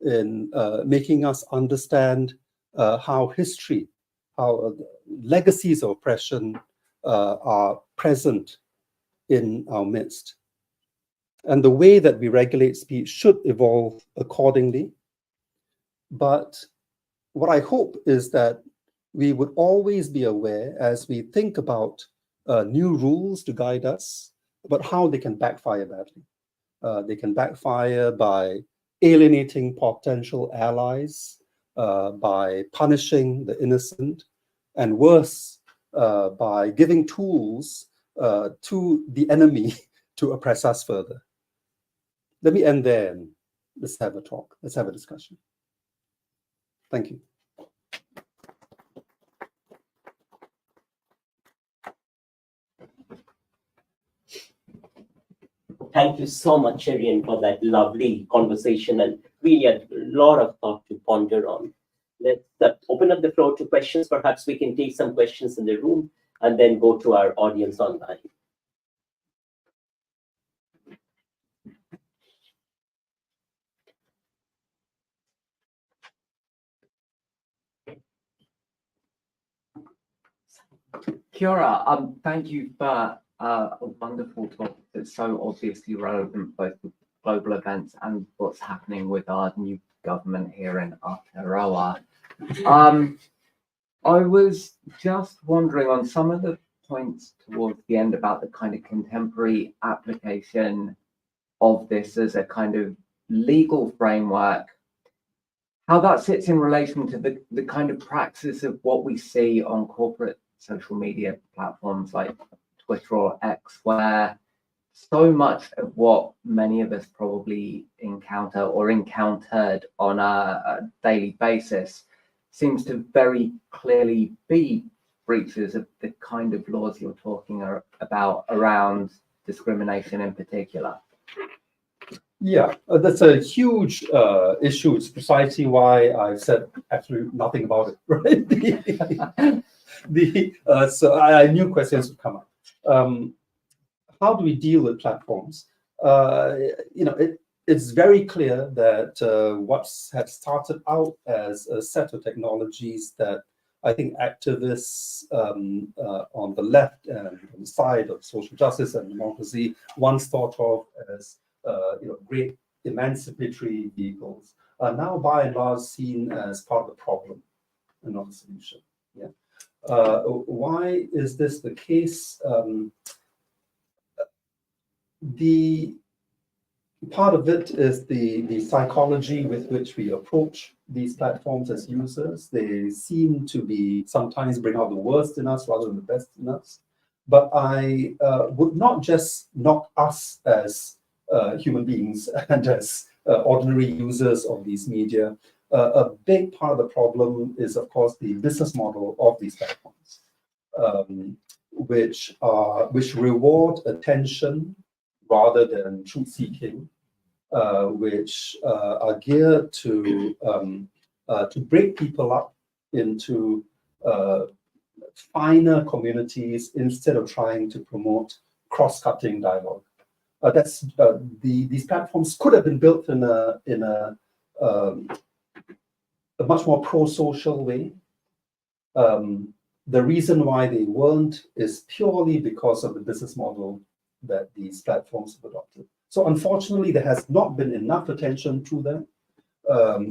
in making us understand how history, how legacies of oppression are present in our midst. And the way that we regulate speech should evolve accordingly. But what I hope is that we would always be aware as we think about new rules to guide us, but how they can backfire badly. They can backfire by alienating potential allies, by punishing the innocent, and worse, by giving tools to the enemy to oppress us further. Let me end there and let's have a talk. Let's have a discussion. Thank you. Thank you so much, Cherian, for that lovely conversation and really a lot of thought to ponder on. Let's open up the floor to questions. Perhaps we can take some questions in the room and then go to our audience online. Kia ora. Thank you for a wonderful talk that's so obviously relevant both with global events and what's happening with our new government here in Aotearoa. I was just wondering on some of the points towards the end about the kind of contemporary application of this as a kind of legal framework, how that sits in relation to the kind of praxis of what we see on corporate social media platforms like Twitter or X, where so much of what many of us probably encounter or encountered on a daily basis seems to very clearly be breaches of the kind of laws you're talking about around discrimination in particular. Yeah, that's a huge issue. It's precisely why I've said absolutely nothing about it, right? So I knew questions would come up. How do we deal with platforms? It's very clear that what had started out as a set of technologies that I think activists on the left and on the side of social justice and democracy once thought of as great emancipatory vehicles are now by and large seen as part of the problem and not the solution. Yeah. Why is this the case? The part of it is the psychology with which we approach these platforms as users. They seem to be sometimes bring out the worst in us rather than the best in us. But I would not just knock us as human beings and as ordinary users of these media. A big part of the problem is, of course, the business model of these platforms, which reward attention rather than truth-seeking, which are geared to break people up into finer communities instead of trying to promote cross-cutting dialogue. These platforms could have been built in a much more pro-social way. The reason why they weren't is purely because of the business model that these platforms have adopted. So unfortunately, there has not been enough attention to them.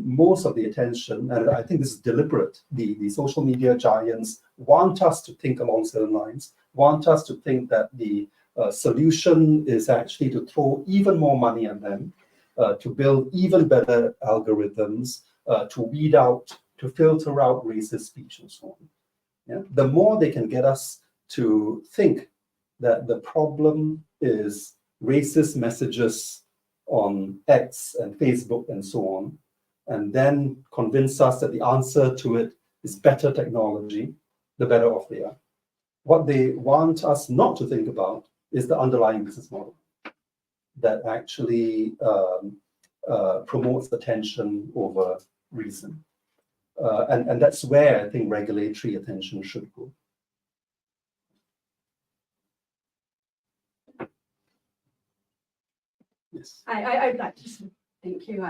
Most of the attention, and I think this is deliberate, the social media giants want us to think along certain lines, want us to think that the solution is actually to throw even more money at them, to build even better algorithms, to weed out, to filter out racist speech and so on. Yeah? The more they can get us to think that the problem is racist messages on X and Facebook and so on, and then convince us that the answer to it is better technology, the better off they are. What they want us not to think about is the underlying business model that actually promotes attention over reason. And that's where I think regulatory attention should go. Yes. I'd like to say thank you.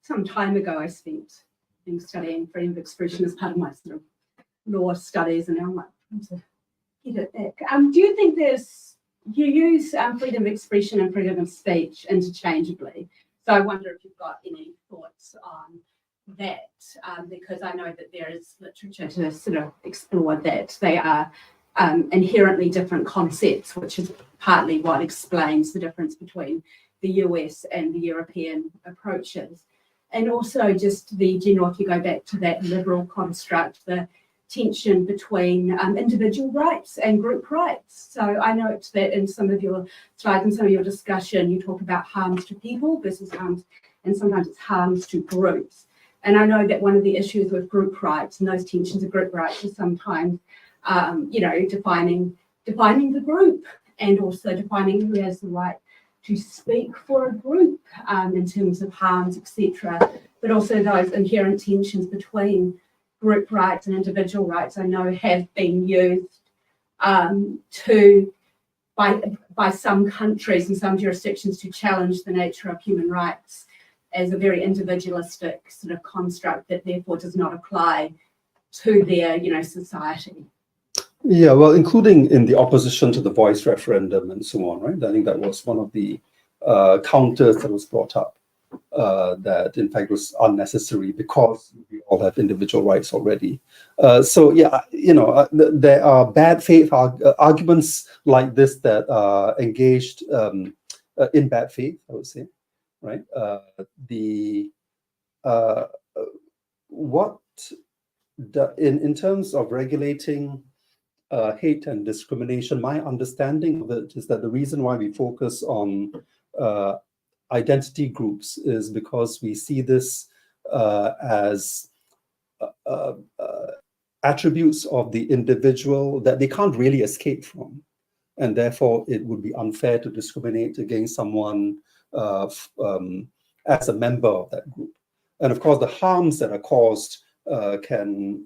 Some time ago, I spent studying freedom of expression as part of my sort of law studies, and now I'm like, trying to get it back. Do you think you use freedom of expression and freedom of speech interchangeably? So I wonder if you've got any thoughts on that because I know that there is literature to sort of explore that they are inherently different concepts, which is partly what explains the difference between the US and the European approaches. And also just the general, if you go back to that liberal construct, the tension between individual rights and group rights. So I note that in some of your slides and some of your discussion, you talk about harms to people versus harms, and sometimes it's harms to groups. And I know that one of the issues with group rights and those tensions of group rights is sometimes, defining the group and also defining who has the right to speak for a group in terms of harms, etc. But also those inherent tensions between group rights and individual rights, I know have been used by some countries and some jurisdictions to challenge the nature of human rights as a very individualistic sort of construct that therefore does not apply to their, society. Yeah, well, including in the opposition to the voice referendum and so on, right? I think that was one of the counters that was brought up, that in fact was unnecessary because we all have individual rights already. There are bad faith arguments like this that are engaged in bad faith, I would say, right? In terms of regulating hate and discrimination, my understanding of it is that the reason why we focus on identity groups is because we see this as attributes of the individual that they can't really escape from, and therefore it would be unfair to discriminate against someone as a member of that group. And of course, the harms that are caused can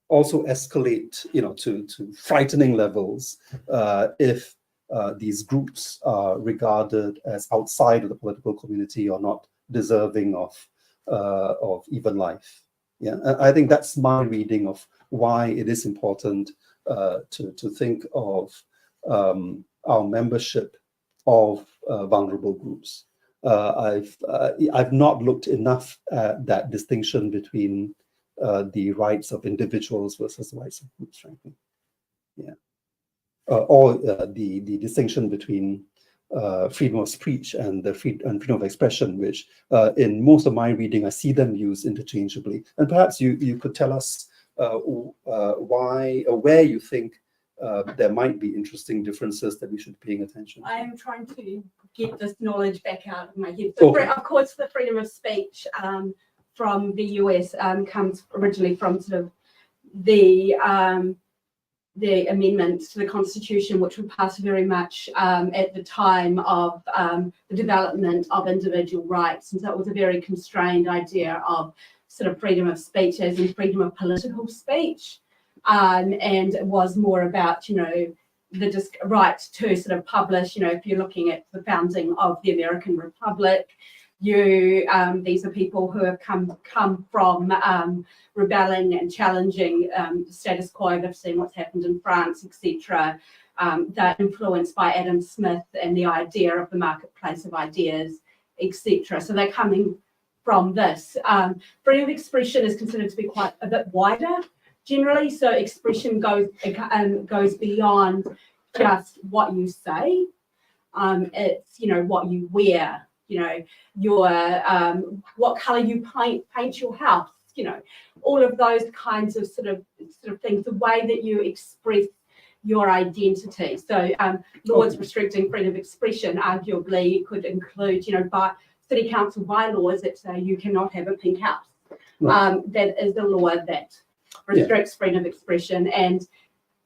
also escalate, to frightening levels if these groups are regarded as outside of the political community or not deserving of even life. Yeah, I think that's my reading of why it is important to think of our membership of vulnerable groups. I've not looked enough at that distinction between the rights of individuals versus the rights of groups, frankly. Yeah. Or the distinction between freedom of speech and freedom of expression, which in most of my reading, I see them used interchangeably. And perhaps you could tell us why or where you think there might be interesting differences that we should be paying attention to. I am trying to get this knowledge back out of my head. Okay. Of course, the freedom of speech from the US comes originally from sort of the amendment to the Constitution, which was passed very much at the time of the development of individual rights. And so it was a very constrained idea of sort of freedom of speech as in freedom of political speech. And it was more about, the right to sort of publish, if you're looking at the founding of the American Republic, these are people who have come from rebelling and challenging the status quo. They've seen what's happened in France, etc. They're influenced by Adam Smith and the idea of the marketplace of ideas, etc. So they're coming from this. Freedom of expression is considered to be quite a bit wider generally. So expression goes beyond just what you say. It's what you wear. What color you paint your house, all of those kinds of sort of things, the way that you express your identity. So laws restricting freedom of expression arguably could include, by city council bylaws that say you cannot have a pink house. Right. That is the law that restricts freedom of expression. And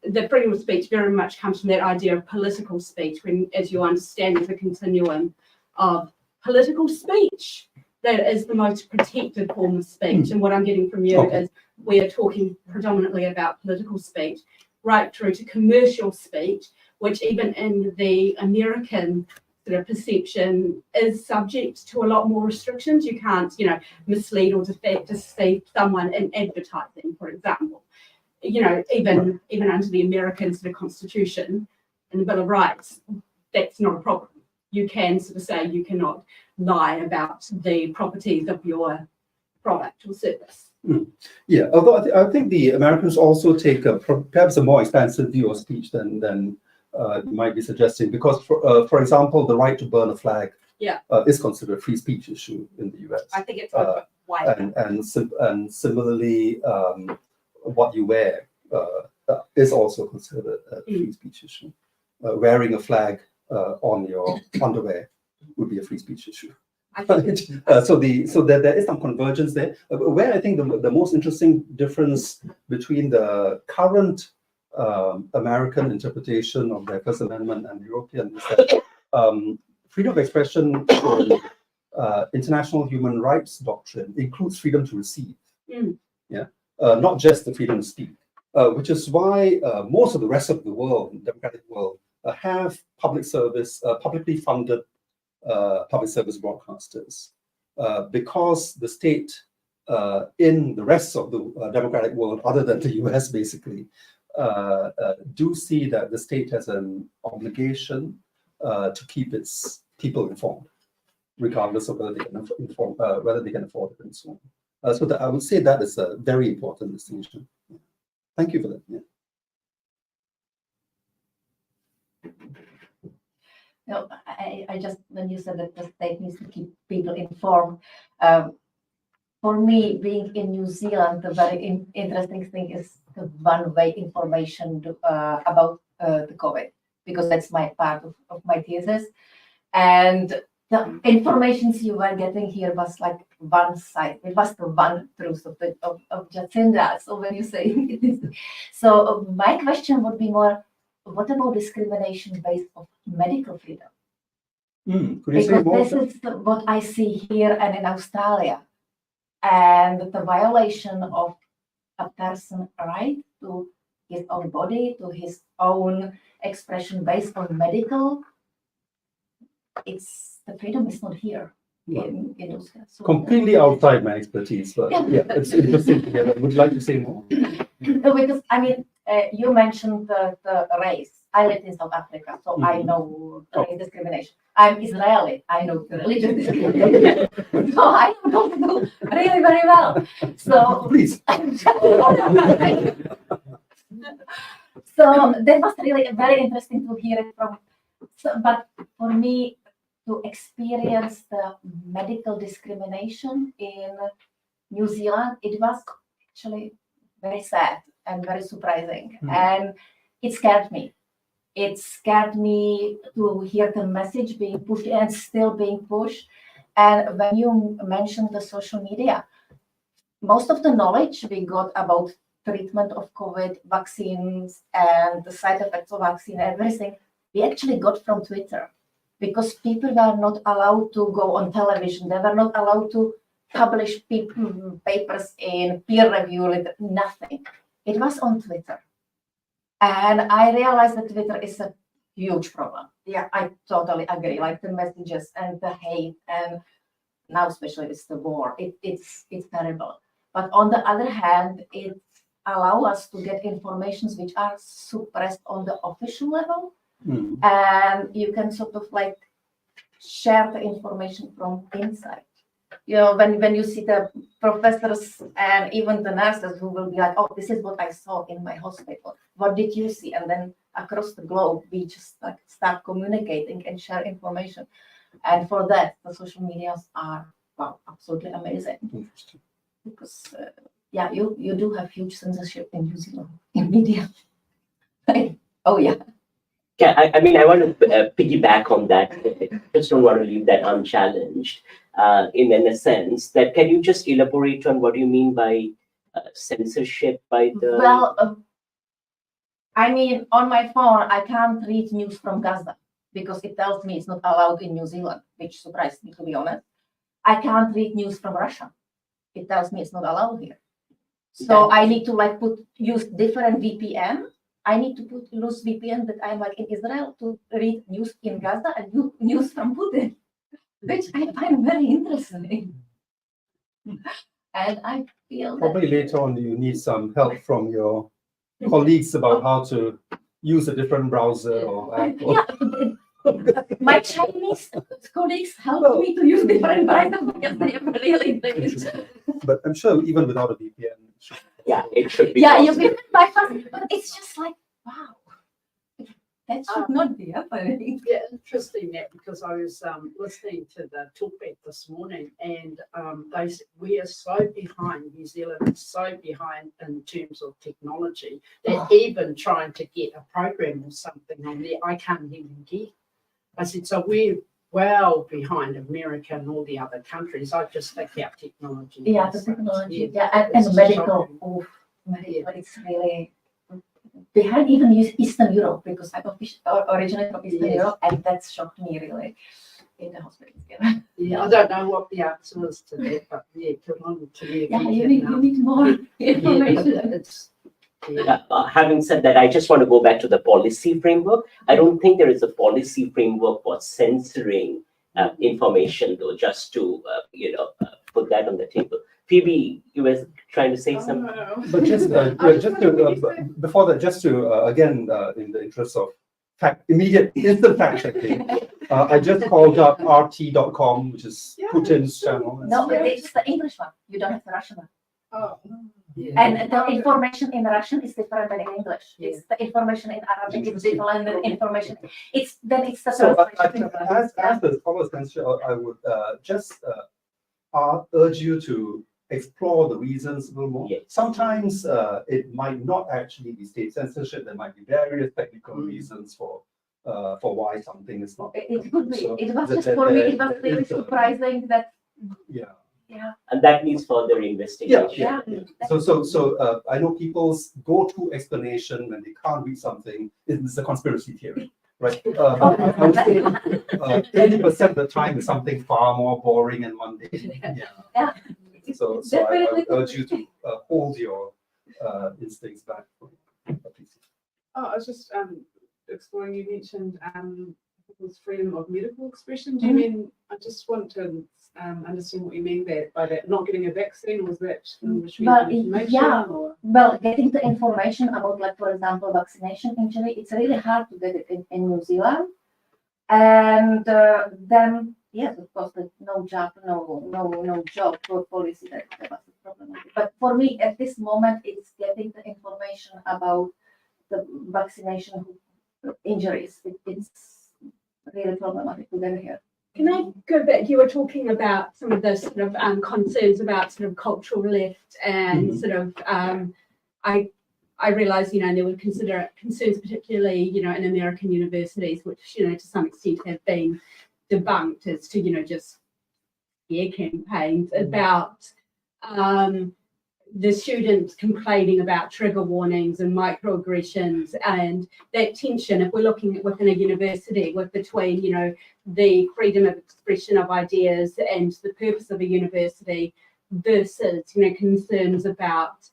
the freedom of speech very much comes from that idea of political speech, when, as you understand, there's a continuum of political speech that is the most protected form of speech. And what I'm getting from you is we are talking predominantly about political speech, right through to commercial speech, which even in the American sort of perception is subject to a lot more restrictions. You can't, mislead or deceive someone in advertising, for example. Even under the American sort of Constitution and the Bill of Rights, that's not a problem. You can sort of say you cannot lie about the properties of your product or service. Yeah, although I think the Americans also take perhaps a more expansive view of speech than you might be suggesting, because for example, the right to burn a flag is considered a free speech issue in the US. I think it's wide. And similarly, what you wear is also considered a free speech issue. Wearing a flag on your underwear would be a free speech issue. So there is some convergence there. Where I think the most interesting difference between the current American interpretation of the First Amendment and European is that freedom of expression in international human rights doctrine includes freedom to receive, not just the freedom to speak, which is why most of the rest of the world, the democratic world, have public service, publicly funded public service broadcasters, because the state in the rest of the democratic world, other than the US basically, do see that the state has an obligation to keep its people informed, regardless of whether they can afford it and so on. So I would say that is a very important distinction. Thank you for that. Yeah. No, I just, when you said that the state needs to keep people informed, for me, being in New Zealand, the very interesting thing is the one-way information about the COVID, because that's my part of my thesis. And the information you were getting here was like one side. It was the one truth of Jacinda. So when you say it is, so my question would be more, what about discrimination based on medical freedom? Could you say more? Because this is what I see here and in Australia, and the violation of a person's right to his own body, to his own expression based on medical. It's the freedom is not here in Australia. So completely outside my expertise, but yeah, it's interesting to hear. Would you like to say more? No, because I mean, you mentioned the race. I lived in South Africa, so I know race discrimination. I'm Israeli. I know the religious discrimination. So I know really very well. So please. So that was really very interesting to hear it from. So, but for me, to experience the medical discrimination in New Zealand, it was actually very sad and very surprising, and it scared me. It scared me to hear the message being pushed and still being pushed. And when you mentioned the social media, most of the knowledge we got about treatment of COVID, vaccines, and the side effects of vaccine, everything, we actually got from Twitter, because people were not allowed to go on television. They were not allowed to publish papers in peer review, nothing. It was on Twitter. And I realized that Twitter is a huge problem. Yeah, I totally agree. Like the messages and the hate, and now especially with the war, it's terrible. But on the other hand, it allows us to get informations which are suppressed on the official level, and you can sort of like share the information from inside. You know, when you see the professors and even the nurses who will be like, oh, this is what I saw in my hospital. What did you see? And then across the globe, we just like start communicating and share information. And for that, the social medias are, wow, absolutely amazing. Interesting. Because, yeah, you do have huge censorship in New Zealand, in media. Oh, yeah. Yeah, I mean, I want to piggyback on that. I just don't want to leave that unchallenged. In a sense, that can you just elaborate on what you mean by censorship by the? Well, I mean, on my phone, I can't read news from Gaza because it tells me it's not allowed in New Zealand, which surprised me, to be honest. I can't read news from Russia. It tells me it's not allowed here. So I need to like use different VPN. I need to use VPN that I'm like in Israel to read news in Gaza and news from Putin, which I find very interesting. And I feel probably later on you need some help from your colleagues about how to use a different browser or app. My Chinese colleagues help me to use different browsers because they are really but I'm sure even without a VPN, it should be Yeah, it should be. Yeah, you possible. can bypass it, but it's just like, wow, that should not be happening. Yeah, interesting that, because I was listening to the talkback this morning, and we are so behind. New Zealand is so behind in terms of technology that even trying to get a program or something on there, I can't even get. I said, so we're well behind America and all the other countries. I just think our technology. Yeah, the is, technology, it's and medical. shocking. Oh, medical, it's really behind even Eastern Europe, because I'm originally from Eastern Yes. Europe, and that shocked me really in the hospitals. Yeah, Yeah, I don't know what the answer is to that, but yeah, good on to you. yeah, you need more information. It's, Having said that, I just want to go back to the policy framework. I don't think there is a policy framework for censoring information, though, just to put that on the table. Phoebe, you were trying to say something. But just before that, just to again, in the interest of instant fact checking, I just called up RT.com, which is Putin's channel. No, but it's the English one. You don't have the Russian one. oh, yeah. And the information in Russian is different than in English. Yeah. It's the information in Arabic is different than information. It's the So I translation. think as the scholars mentioned, I would just urge you to explore the reasons a little more. Yes. Sometimes it might not actually be state censorship. There might be various technical reasons for why something is not. It could be. So It was that- just that- for me. that- It was that really is, surprising that. Yeah. Yeah. And that needs further investigation. Yeah. So I know people's go-to explanation when they can't read something is a conspiracy theory, right? I would say 80% of the time is something far more boring and mundane. Yeah. So I would urge you to hold your instincts back. Please. Oh, I was just exploring. You mentioned it was freedom of medical expression. Do you mean? I just want to understand what you mean by that. Not getting a vaccine, or was that Well, information? yeah. Or? Well, getting the information about, like, for example, vaccination injury, it's really hard to get it in New Zealand. And then, yes, of course, the no job for policy, that was the problem. But for me, at this moment, it's getting the information about the vaccination injuries. It's really problematic to get here. Can I go back? You were talking about some of the sort of concerns about sort of cultural left and sort of, I realised, there were concerns particularly, in American universities, which, to some extent have been debunked as to, just scare campaigns about the students complaining about trigger warnings and microaggressions, and that tension, if we're looking at within a university, between, the freedom of expression of ideas and the purpose of a university versus, concerns about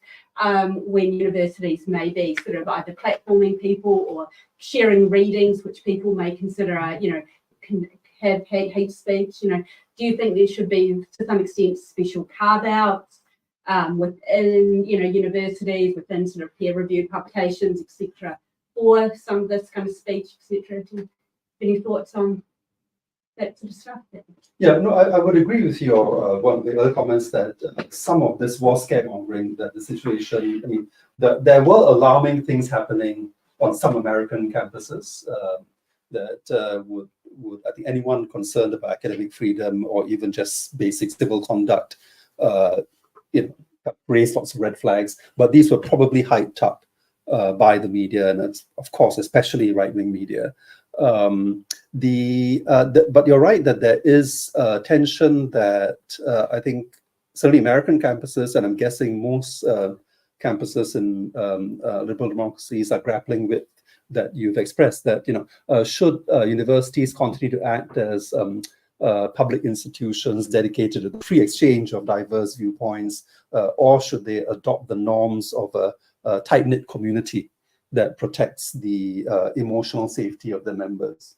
when universities may be sort of either platforming people or sharing readings, which people may consider, can have hate speech. Do you think there should be, to some extent, special carve-outs within, universities, within sort of peer-reviewed publications, etc., or some of this kind of speech, etc.? Any thoughts on that sort of stuff? Yeah, no, I would agree with your one of the other comments that some of this was scaremongering, that the situation, there were alarming things happening on some American campuses that would, I think, anyone concerned about academic freedom or even just basic civil conduct, raised lots of red flags, but these were probably hyped up by the media, and it's, of course, especially right-wing media. But you're right that there is tension that I think certainly American campuses, and I'm guessing most campuses in liberal democracies are grappling with, that you've expressed, that should universities continue to act as public institutions dedicated to the free exchange of diverse viewpoints, or should they adopt the norms of a tight-knit community that protects the emotional safety of the members?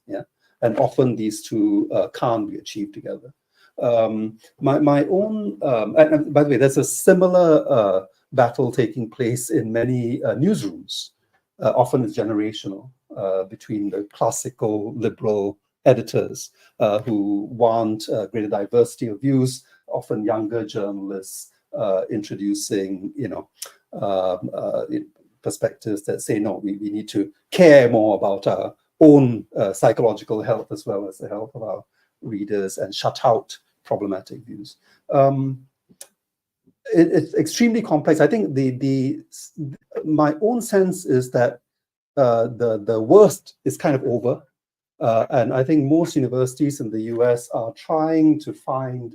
And often these two can't be achieved together. My own, and by the way, there's a similar battle taking place in many newsrooms. Often it's generational, between the classical liberal editors who want greater diversity of views, often younger journalists introducing, perspectives that say, no, we need to care more about our own psychological health as well as the health of our readers and shut out problematic views. It's extremely complex. I think my own sense is that the worst is kind of over. And I think most universities in the US are trying to find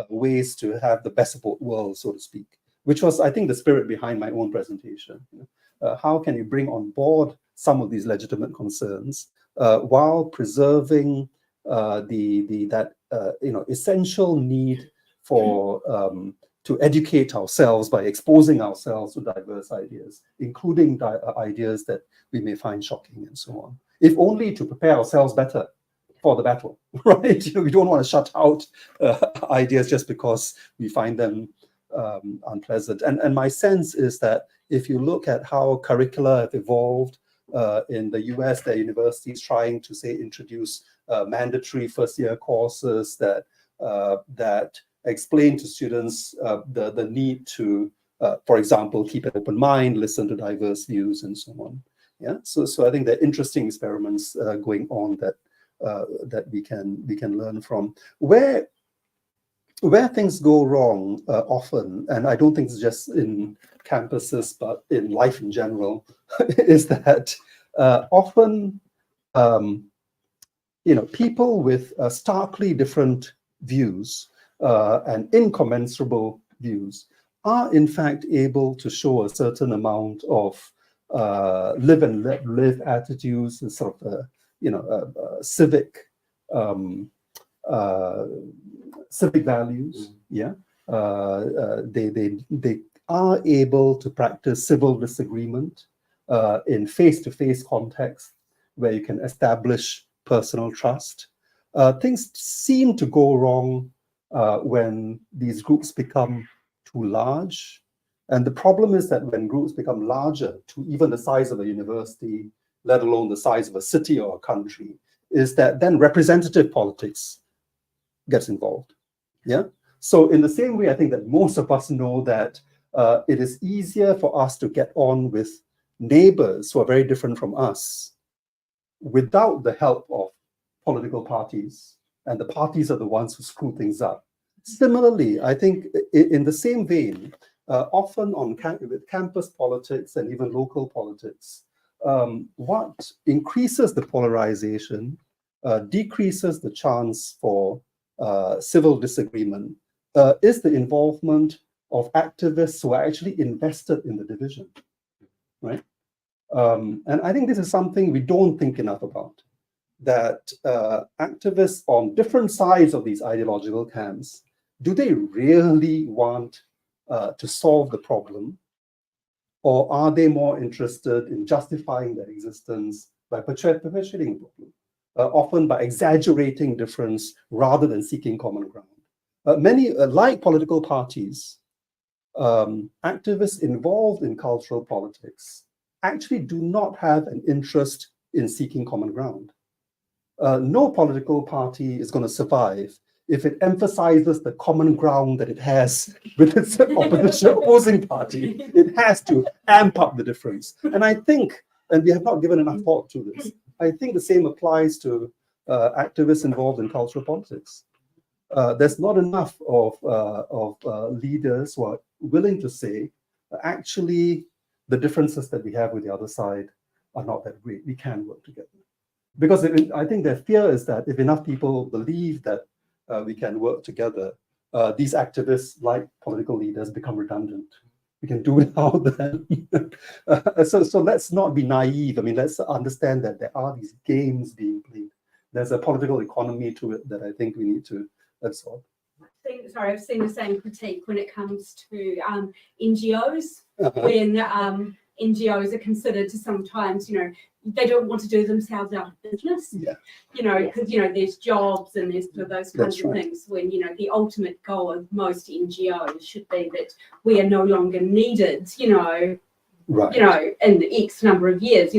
ways to have the best of both worlds, so to speak, which was, I think, the spirit behind my own presentation. How can you bring on board some of these legitimate concerns while preserving that essential need for to educate ourselves by exposing ourselves to diverse ideas, including ideas that we may find shocking and so on, if only to prepare ourselves better for the battle, right? We don't want to shut out ideas just because we find them unpleasant. And my sense is that if you look at how curricula have evolved in the US, there are universities trying to, say, introduce mandatory first-year courses that explain to students the need to, for example, keep an open mind, listen to diverse views, and so on. Yeah, so I think there are interesting experiments going on that we can learn from. Where things go wrong often, and I don't think it's just in campuses, but in life in general, is that often people with starkly different views and incommensurable views are in fact able to show a certain amount of live and let live attitudes and sort of civic values. Yeah, they are able to practice civil disagreement in face-to-face context where you can establish personal trust. Things seem to go wrong when these groups become too large. And the problem is that when groups become larger, to even the size of a university, let alone the size of a city or a country, is that then representative politics gets involved. Yeah. So in the same way, I think that most of us know that it is easier for us to get on with neighbors who are very different from us without the help of political parties, and the parties are the ones who screw things up. Similarly, I think in the same vein, often with campus politics and even local politics, what increases the polarization, decreases the chance for civil disagreement, is the involvement of activists who are actually invested in the division, right? And I think this is something we don't think enough about, that activists on different sides of these ideological camps, do they really want to solve the problem? Or are they more interested in justifying their existence by perpetuating the problem, often by exaggerating difference rather than seeking common ground? Many, like political parties, activists involved in cultural politics actually do not have an interest in seeking common ground. No political party is going to survive if it emphasizes the common ground that it has with its opposing party. It has to amp up the difference. And I think, and we have not given enough thought to this, I think the same applies to activists involved in cultural politics. There's not enough of leaders who are willing to say, actually, the differences that we have with the other side are not that great. We can work together. Because I think their fear is that if enough people believe that we can work together, these activists, like political leaders, become redundant. We can do without them. So let's not be naive. I mean, let's understand that there are these games being played. There's a political economy to it that I think we need to absorb. I've seen the same critique when it comes to NGOs, when NGOs are considered to sometimes, they don't want to do themselves out of business, because, there's jobs and there's those kinds of things, when, the ultimate goal of most NGOs should be that we are no longer needed, in X number of years,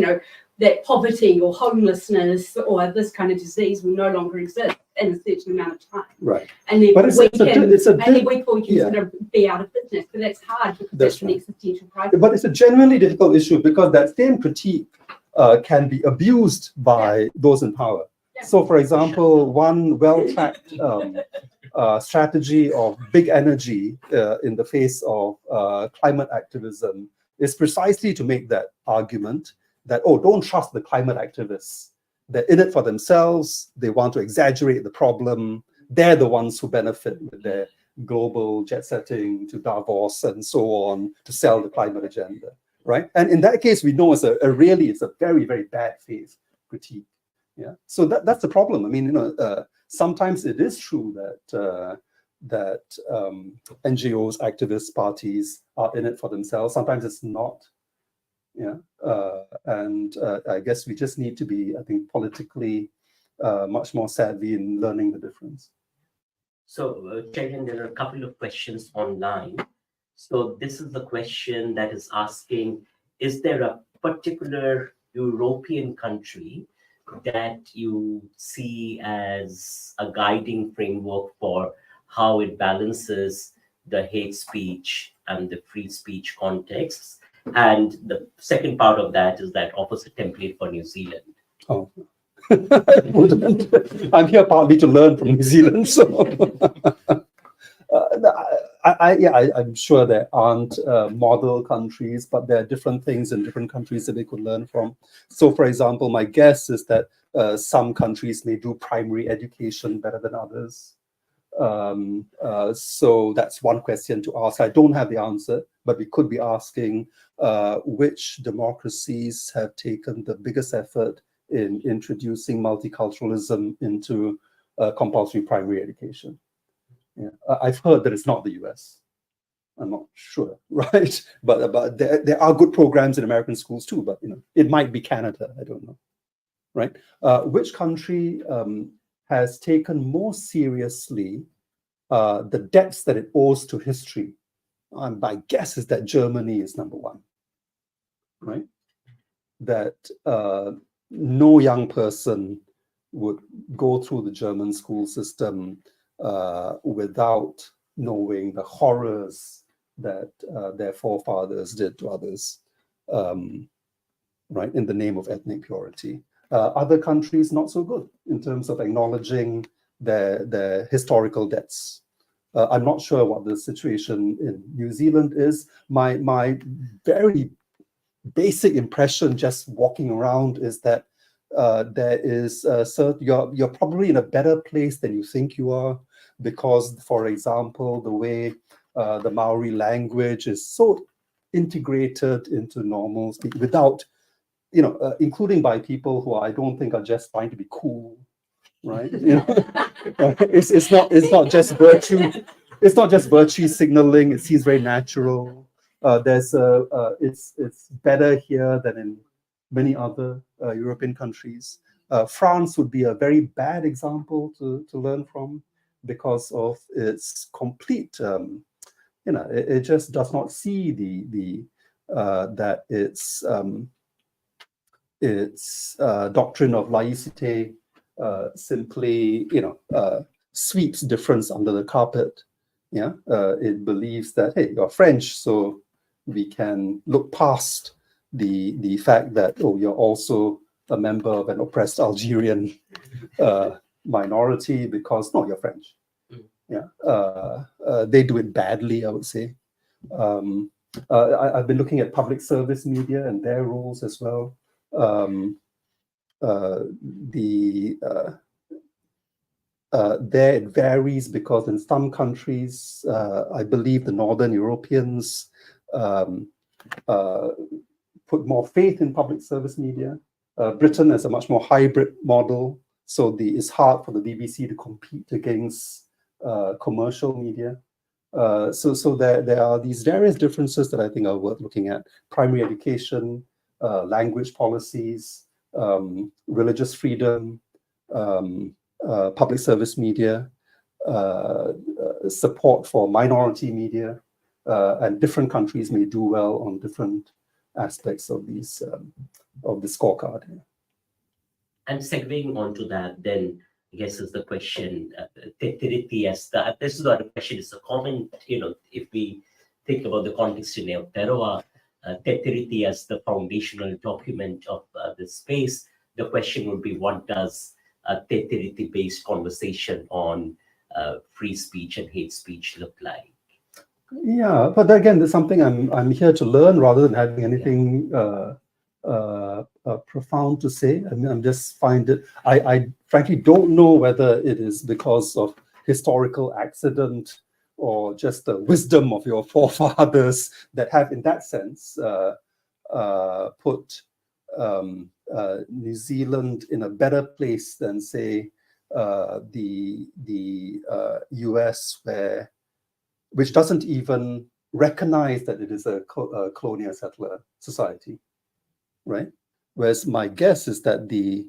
that poverty or homelessness or this kind of disease will no longer exist. in a certain amount of time. Right. And then But we we can sort of be out of business. But that's hard because That's that's an right. existential crisis. But it's a genuinely difficult issue because that same critique can be abused by those in power. Yeah. So, for example, one well-tracked strategy of big energy in the face of climate activism is precisely to make that argument that, oh, don't trust the climate activists. They're in it for themselves. They want to exaggerate the problem. They're the ones who benefit with their global jet setting to Davos and so on to sell the climate agenda, right? And in that case, we know it's a very, very bad faith critique. Yeah. So that's the problem. I mean, sometimes it is true that NGOs, activist parties are in it for themselves. Sometimes it's not. Yeah. And I guess we just need to be, I think, politically much more savvy in learning the difference. So, Cherian, there are a couple of questions online. So this is the question that is asking, is there a particular European country that you see as a guiding framework for how it balances the hate speech and the free speech contexts? And the second part of that is that offers a template for New Zealand. Oh. I'm here partly to learn from New Zealand, so I'm sure there aren't model countries, but there are different things in different countries that they could learn from. So, for example, my guess is that some countries may do primary education better than others. So that's one question to ask. I don't have the answer, but we could be asking which democracies have taken the biggest effort in introducing multiculturalism into compulsory primary education. Yeah, I've heard that it's not the US. I'm not sure, right? But there are good programs in American schools too. But it might be Canada. I don't know, right? Which country has taken more seriously the debts that it owes to history? My guess is that Germany is number one, right? That no young person would go through the German school system without knowing the horrors that their forefathers did to others, right, in the name of ethnic purity. Other countries, not so good in terms of acknowledging their historical debts. I'm not sure what the situation in New Zealand is. My very basic impression just walking around is that there is you're probably in a better place than you think you are, because, for example, the way the Maori language is so integrated into normal speak without, including by people who I don't think are just trying to be cool, right? It's not just virtue. It's not just virtue signaling. It seems very natural. It's better here than in many other European countries. France would be a very bad example to learn from because of its complete, it just does not see that its doctrine of laïcité simply, sweeps difference under the carpet. Yeah, it believes that, hey, you're French, so we can look past the fact that, oh, you're also a member of an oppressed Algerian minority because, no, you're French. Yeah, they do it badly, I would say. I've been looking at public service media and their roles as well. There it varies because in some countries, I believe the Northern Europeans put more faith in public service media. Britain has a much more hybrid model, so it's hard for the BBC to compete against commercial media. So there are these various differences that I think are worth looking at: primary education, language policies, religious freedom, public service media, support for minority media, and different countries may do well on different aspects of the scorecard. And segueing onto that, then guess is the question. Te tiriti as the, this is not a question, it's a comment, if we think about the context in Aotearoa, Te tiriti as the foundational document of the space, the question would be, what does a Te tiriti-based conversation on free speech and hate speech look like? Yeah, but again, there's something I'm here to learn rather than having anything profound to say. I mean, I'm just find it. I frankly don't know whether it is because of historical accident or just the wisdom of your forefathers that have, in that sense, put New Zealand in a better place than, say, the US, which doesn't even recognize that it is a colonial settler society, right? Whereas my guess is that the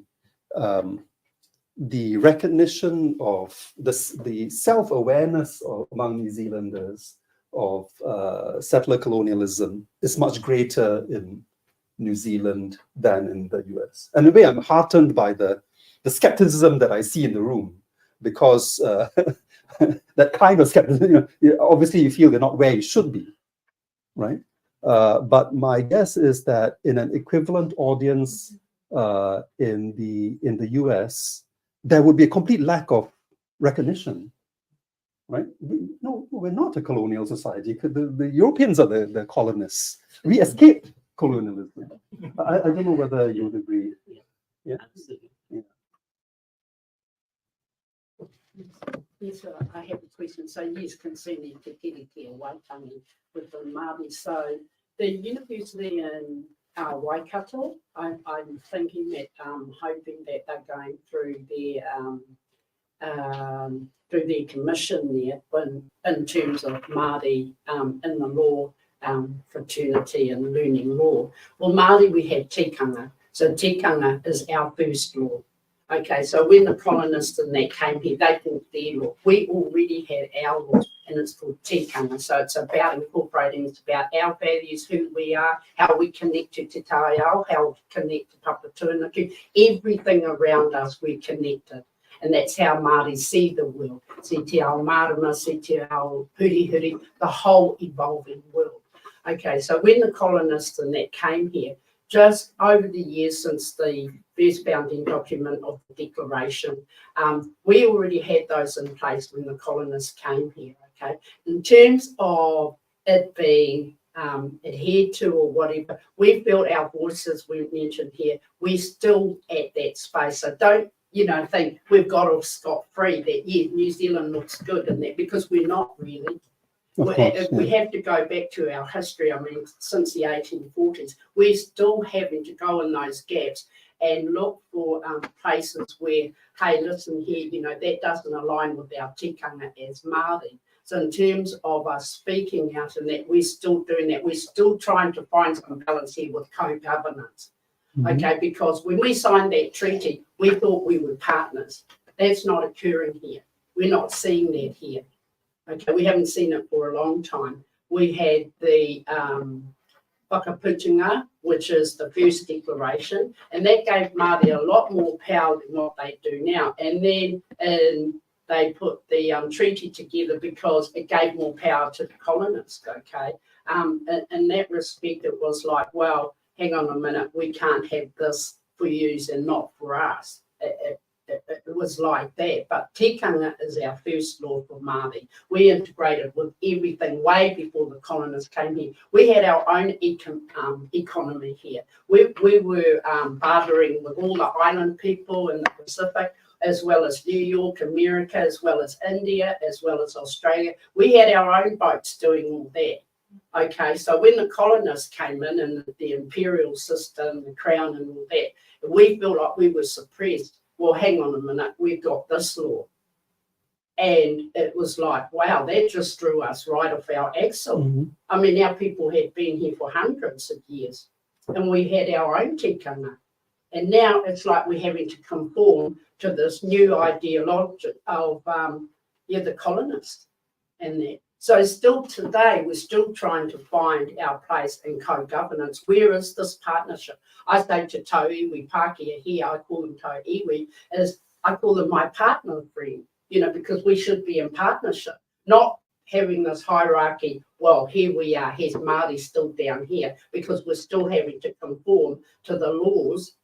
recognition of the self-awareness among New Zealanders of settler colonialism is much greater in New Zealand than in the US. And in a way, I'm heartened by the skepticism that I see in the room, because that kind of skepticism, obviously you feel you're not where you should be, right? But my guess is that in an equivalent audience in the US, there would be a complete lack of recognition, right? No, we're not a colonial society. The Europeans are the colonists. We escaped colonialism. I don't know whether you would agree. Yeah. Absolutely. Yeah. Yes, I have a question. So yes, concerning Te Tiriti and Waitangi with the Māori. So the university in Waikato, I'm thinking that, hoping that they're going through their commission there in terms of Māori in the law fraternity and learning law. Well, Māori, we have tikanga. So tikanga is our first law. Okay, so when the colonists and that came here, they brought their law. We already had our law, and it's called tikanga. So it's about incorporating, it's about our values, who we are, how we connect to Te Taiao, how we connect to Papatūānuku. Everything around us, we're connected. And that's how Māori see the world. See te ao marama, see te ao huri, the whole evolving world. Okay, so when the colonists and that came here, just over the years since the first founding document of the Declaration, we already had those in place when the colonists came here, okay? In terms of it being adhered to or whatever, we've built our voices, we've mentioned here, we're still at that space. So don't, think we've got off scot-free, that, New Zealand looks good in that, because we're not really. We have to go back to our history. I mean, since the 1840s, we're still having to go in those gaps and look for places where, hey, listen here, that doesn't align with our tikanga as Māori. So in terms of us speaking out in that, we're still doing that. We're still trying to find some balance here with co-governance. Okay, because when we signed that treaty, we thought we were partners. That's not occurring here. We're not seeing that here. Okay, we haven't seen it for a long time. We had the whakaputunga, which is the first declaration, and that gave Māori a lot more power than what they do now. And then they put the treaty together because it gave more power to the colonists, okay? In that respect, it was like, well, hang on a minute, we can't have this for yous and not for us. It was like that, but tikanga is our first law for Māori. We integrated with everything way before the colonists came here. We had our own economy here. We were bartering with all the island people in the Pacific, as well as New York, America, as well as India, as well as Australia. We had our own boats doing all that. Okay, so when the colonists came in and the imperial system, the crown and all that, we felt like we were suppressed. Well, hang on a minute, we've got this law. And it was like, wow, that just threw us right off our axle. I mean, our people had been here for hundreds of years, and we had our own tikanga. And now it's like we're having to conform to this new ideology of, the colonists and that. So still today, we're still trying to find our place in co-governance. Where is this partnership? I say to tau iwi Pākehā here, I call them tau iwi, is I call them my partner friend, you know, because we should be in partnership, not having this hierarchy. Well, here we are, here's Māori still down here, because we're still having to conform to the laws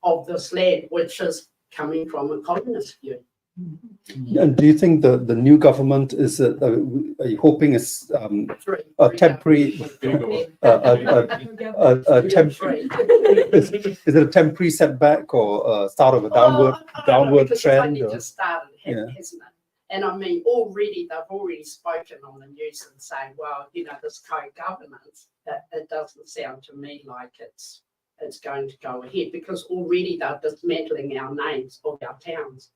of this land, which is coming from a communist view. And do you think the new government is, are you hoping is a temporary, is it a temporary setback or start of a downward trend? It's just started, hasn't it? And I mean, they've already spoken on the news and saying, well, you know, this co-governance, that it doesn't sound to me like it's going to go ahead, because already they're dismantling our names of our towns.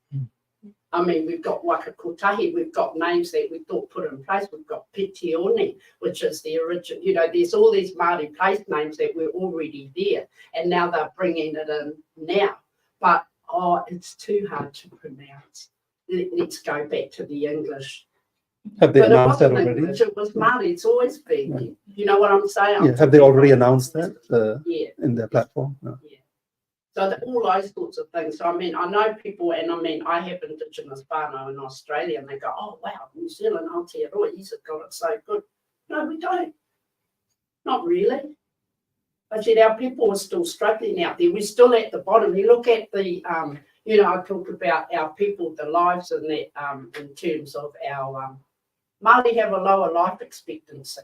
I mean, we've got Wakakotahi, we've got names that we thought put in place. We've got Pitione, which is the original, you know, there's all these Māori place names that were already there, and now they're bringing it in now. But, it's too hard to pronounce. Let's go back to the English. Have they But announced that already? English, it was Māori, it's always been. Right. You know what I'm saying? Yeah. Have they already announced that Yeah. in their platform? No. Yeah. So all those sorts of things. So I mean, I know people, and I mean, I have Indigenous whānau in Australia, and they go, oh wow, New Zealand, Aotearoa, he's got it so good. No, we don't. Not really. But yet our people are still struggling out there. We're still at the bottom. You look at the, you know, I talked about our people, the lives in that, in terms of our, Māori have a lower life expectancy.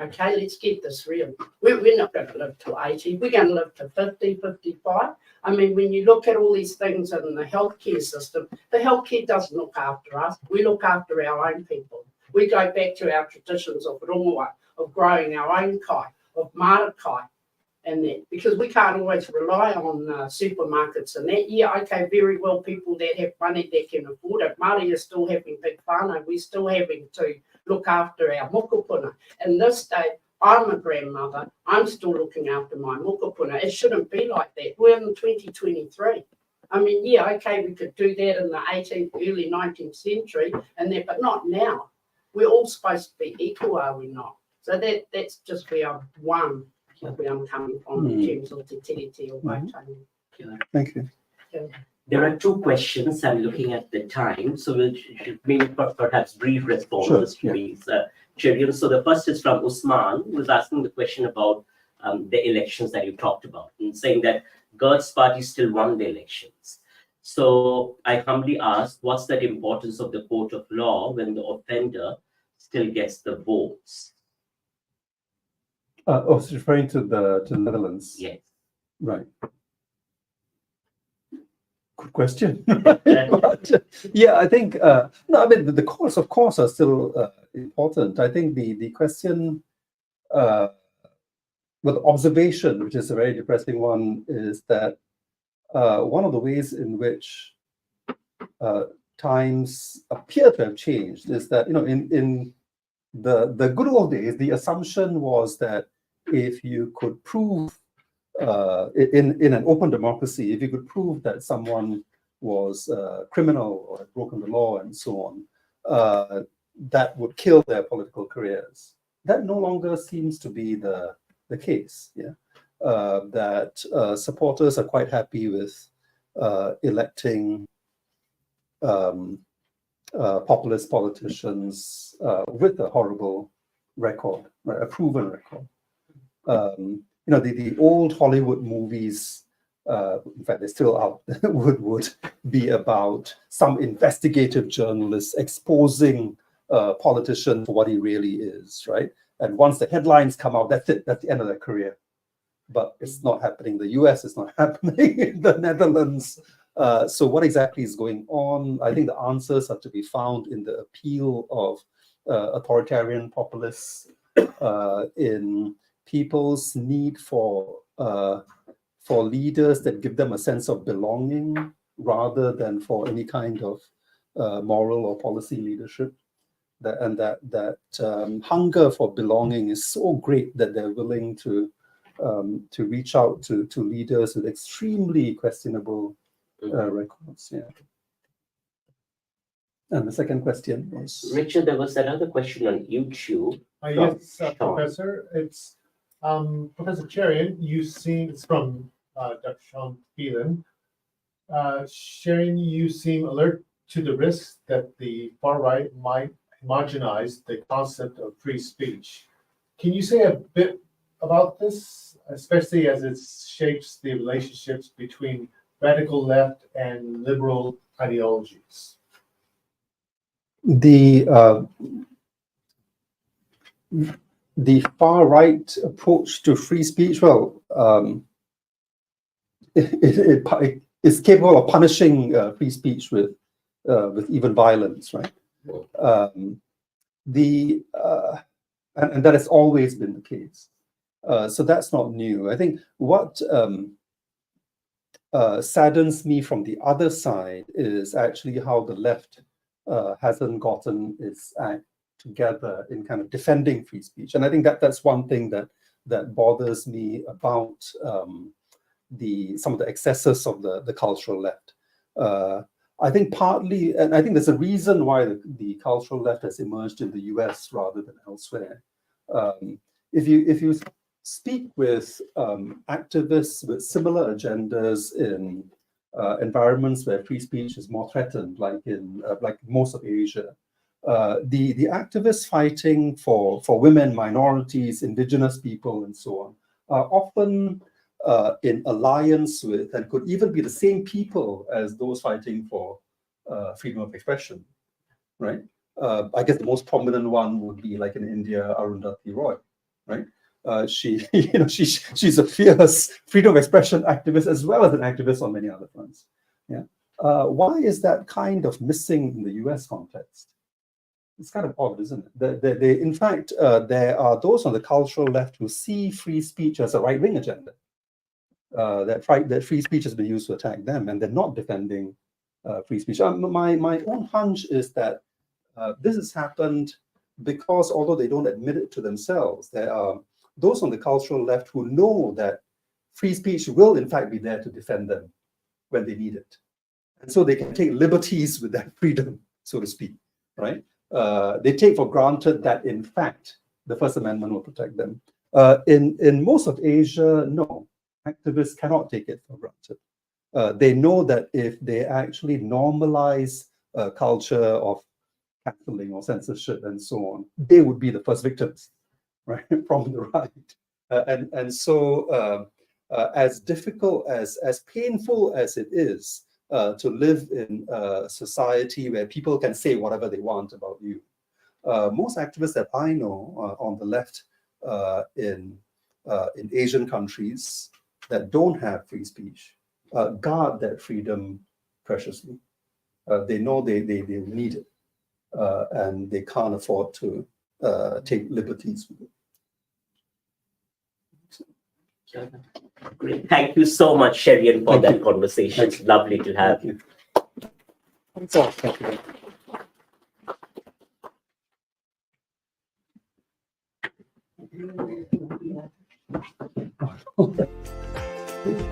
Okay, let's get this real. We're not going to live to 80. We're going to live to 50, 55. I mean, when you look at all these things in the healthcare system, the healthcare doesn't look after us. We look after our own people. We go back to our traditions of rongoa, of growing our own kai, of marakai, and that, because we can't always rely on supermarkets and that. Yeah, okay, very well, people that have money that can afford it. Māori is still having big whānau. We're still having to look after our mokopuna. In this day, I'm a grandmother. I'm still looking after my mokopuna. It shouldn't be like that. We're in 2023. I mean, yeah, okay, we could do that in the 18th, early 19th century, and that, but not now. We're all supposed to be equal, are we not? So that's just where I'm coming from in terms of te tiriti or waitangi. Thank you. There are two questions. I'm looking at the time, so we'll maybe perhaps brief responses to these. Cherian. So the first is from Usman, who was asking the question about the elections that you talked about, and saying that Gert's party still won the elections. So I humbly ask, what's the importance of the court of law when the offender still gets the votes? It's referring to the Netherlands. Yes. Right. Good question. But, yeah, I think no. I mean, the courts, of course, are still important. I think the question, with observation, which is a very depressing one, is that one of the ways in which times appear to have changed is that, you know, in the good old days, the assumption was that if you could prove in an open democracy, if you could prove that someone was criminal or had broken the law and so on, that would kill their political careers. That no longer seems to be the case. Yeah, that supporters are quite happy with electing populist politicians with a horrible record, right, a proven record. You know, the old Hollywood movies, in fact, they're still out, would be about some investigative journalist exposing a politician for what he really is, right? And once the headlines come out, that's it, that's the end of their career. But it's not happening in the US, it's not happening in the Netherlands. So what exactly is going on? I think the answers are to be found in the appeal of authoritarian populists, in people's need for leaders that give them a sense of belonging rather than for any kind of moral or policy leadership. That hunger for belonging is so great that they're willing to reach out to leaders with extremely questionable records. Yeah. And the second question was, Richard, there was another question on YouTube. Yes, Professor. It's Professor Cherian. You see, it's from Dr. Sean Phelan. Cherian, you seem alert to the risks that the far right might marginalize the concept of free speech. Can you say a bit about this, especially as it shapes the relationships between radical left and liberal ideologies? The far right approach to free speech, well, it is capable of punishing free speech with even violence, right? And that has always been the case. So that's not new. I think what saddens me from the other side is actually how the left hasn't gotten its act together in kind of defending free speech. And I think that's one thing that bothers me about some of the excesses of the cultural left. I think partly, and I think there's a reason why the cultural left has emerged in the US rather than elsewhere. If you speak with activists with similar agendas in environments where free speech is more threatened, like in like most of Asia, the activists fighting for women, minorities, indigenous people, and so on, are often in alliance with, and could even be the same people as those fighting for freedom of expression, right? I guess the most prominent one would be, like in India, Arundhati Roy, right? She's a fierce freedom of expression activist as well as an activist on many other fronts. Yeah. Why is that kind of missing in the US context? It's kind of odd, isn't it? In fact, there are those on the cultural left who see free speech as a right-wing agenda. That free speech has been used to attack them, and they're not defending free speech. My own hunch is that this has happened because, although they don't admit it to themselves, there are those on the cultural left who know that free speech will in fact be there to defend them when they need it. And so they can take liberties with that freedom, so to speak, right? They take for granted that in fact, the First Amendment will protect them. In most of Asia, no, activists cannot take it for granted. They know that if they actually normalize a culture of canceling or censorship and so on, they would be the first victims, right, from the right. And so as difficult, as painful as it is to live in a society where people can say whatever they want about you, most activists that I know on the left in Asian countries that don't have free speech guard that freedom preciously. They know they need it, and they can't afford to take liberties with it. Great. Thank you so much, Cherian, for that conversation. It's lovely to have you. Thank you.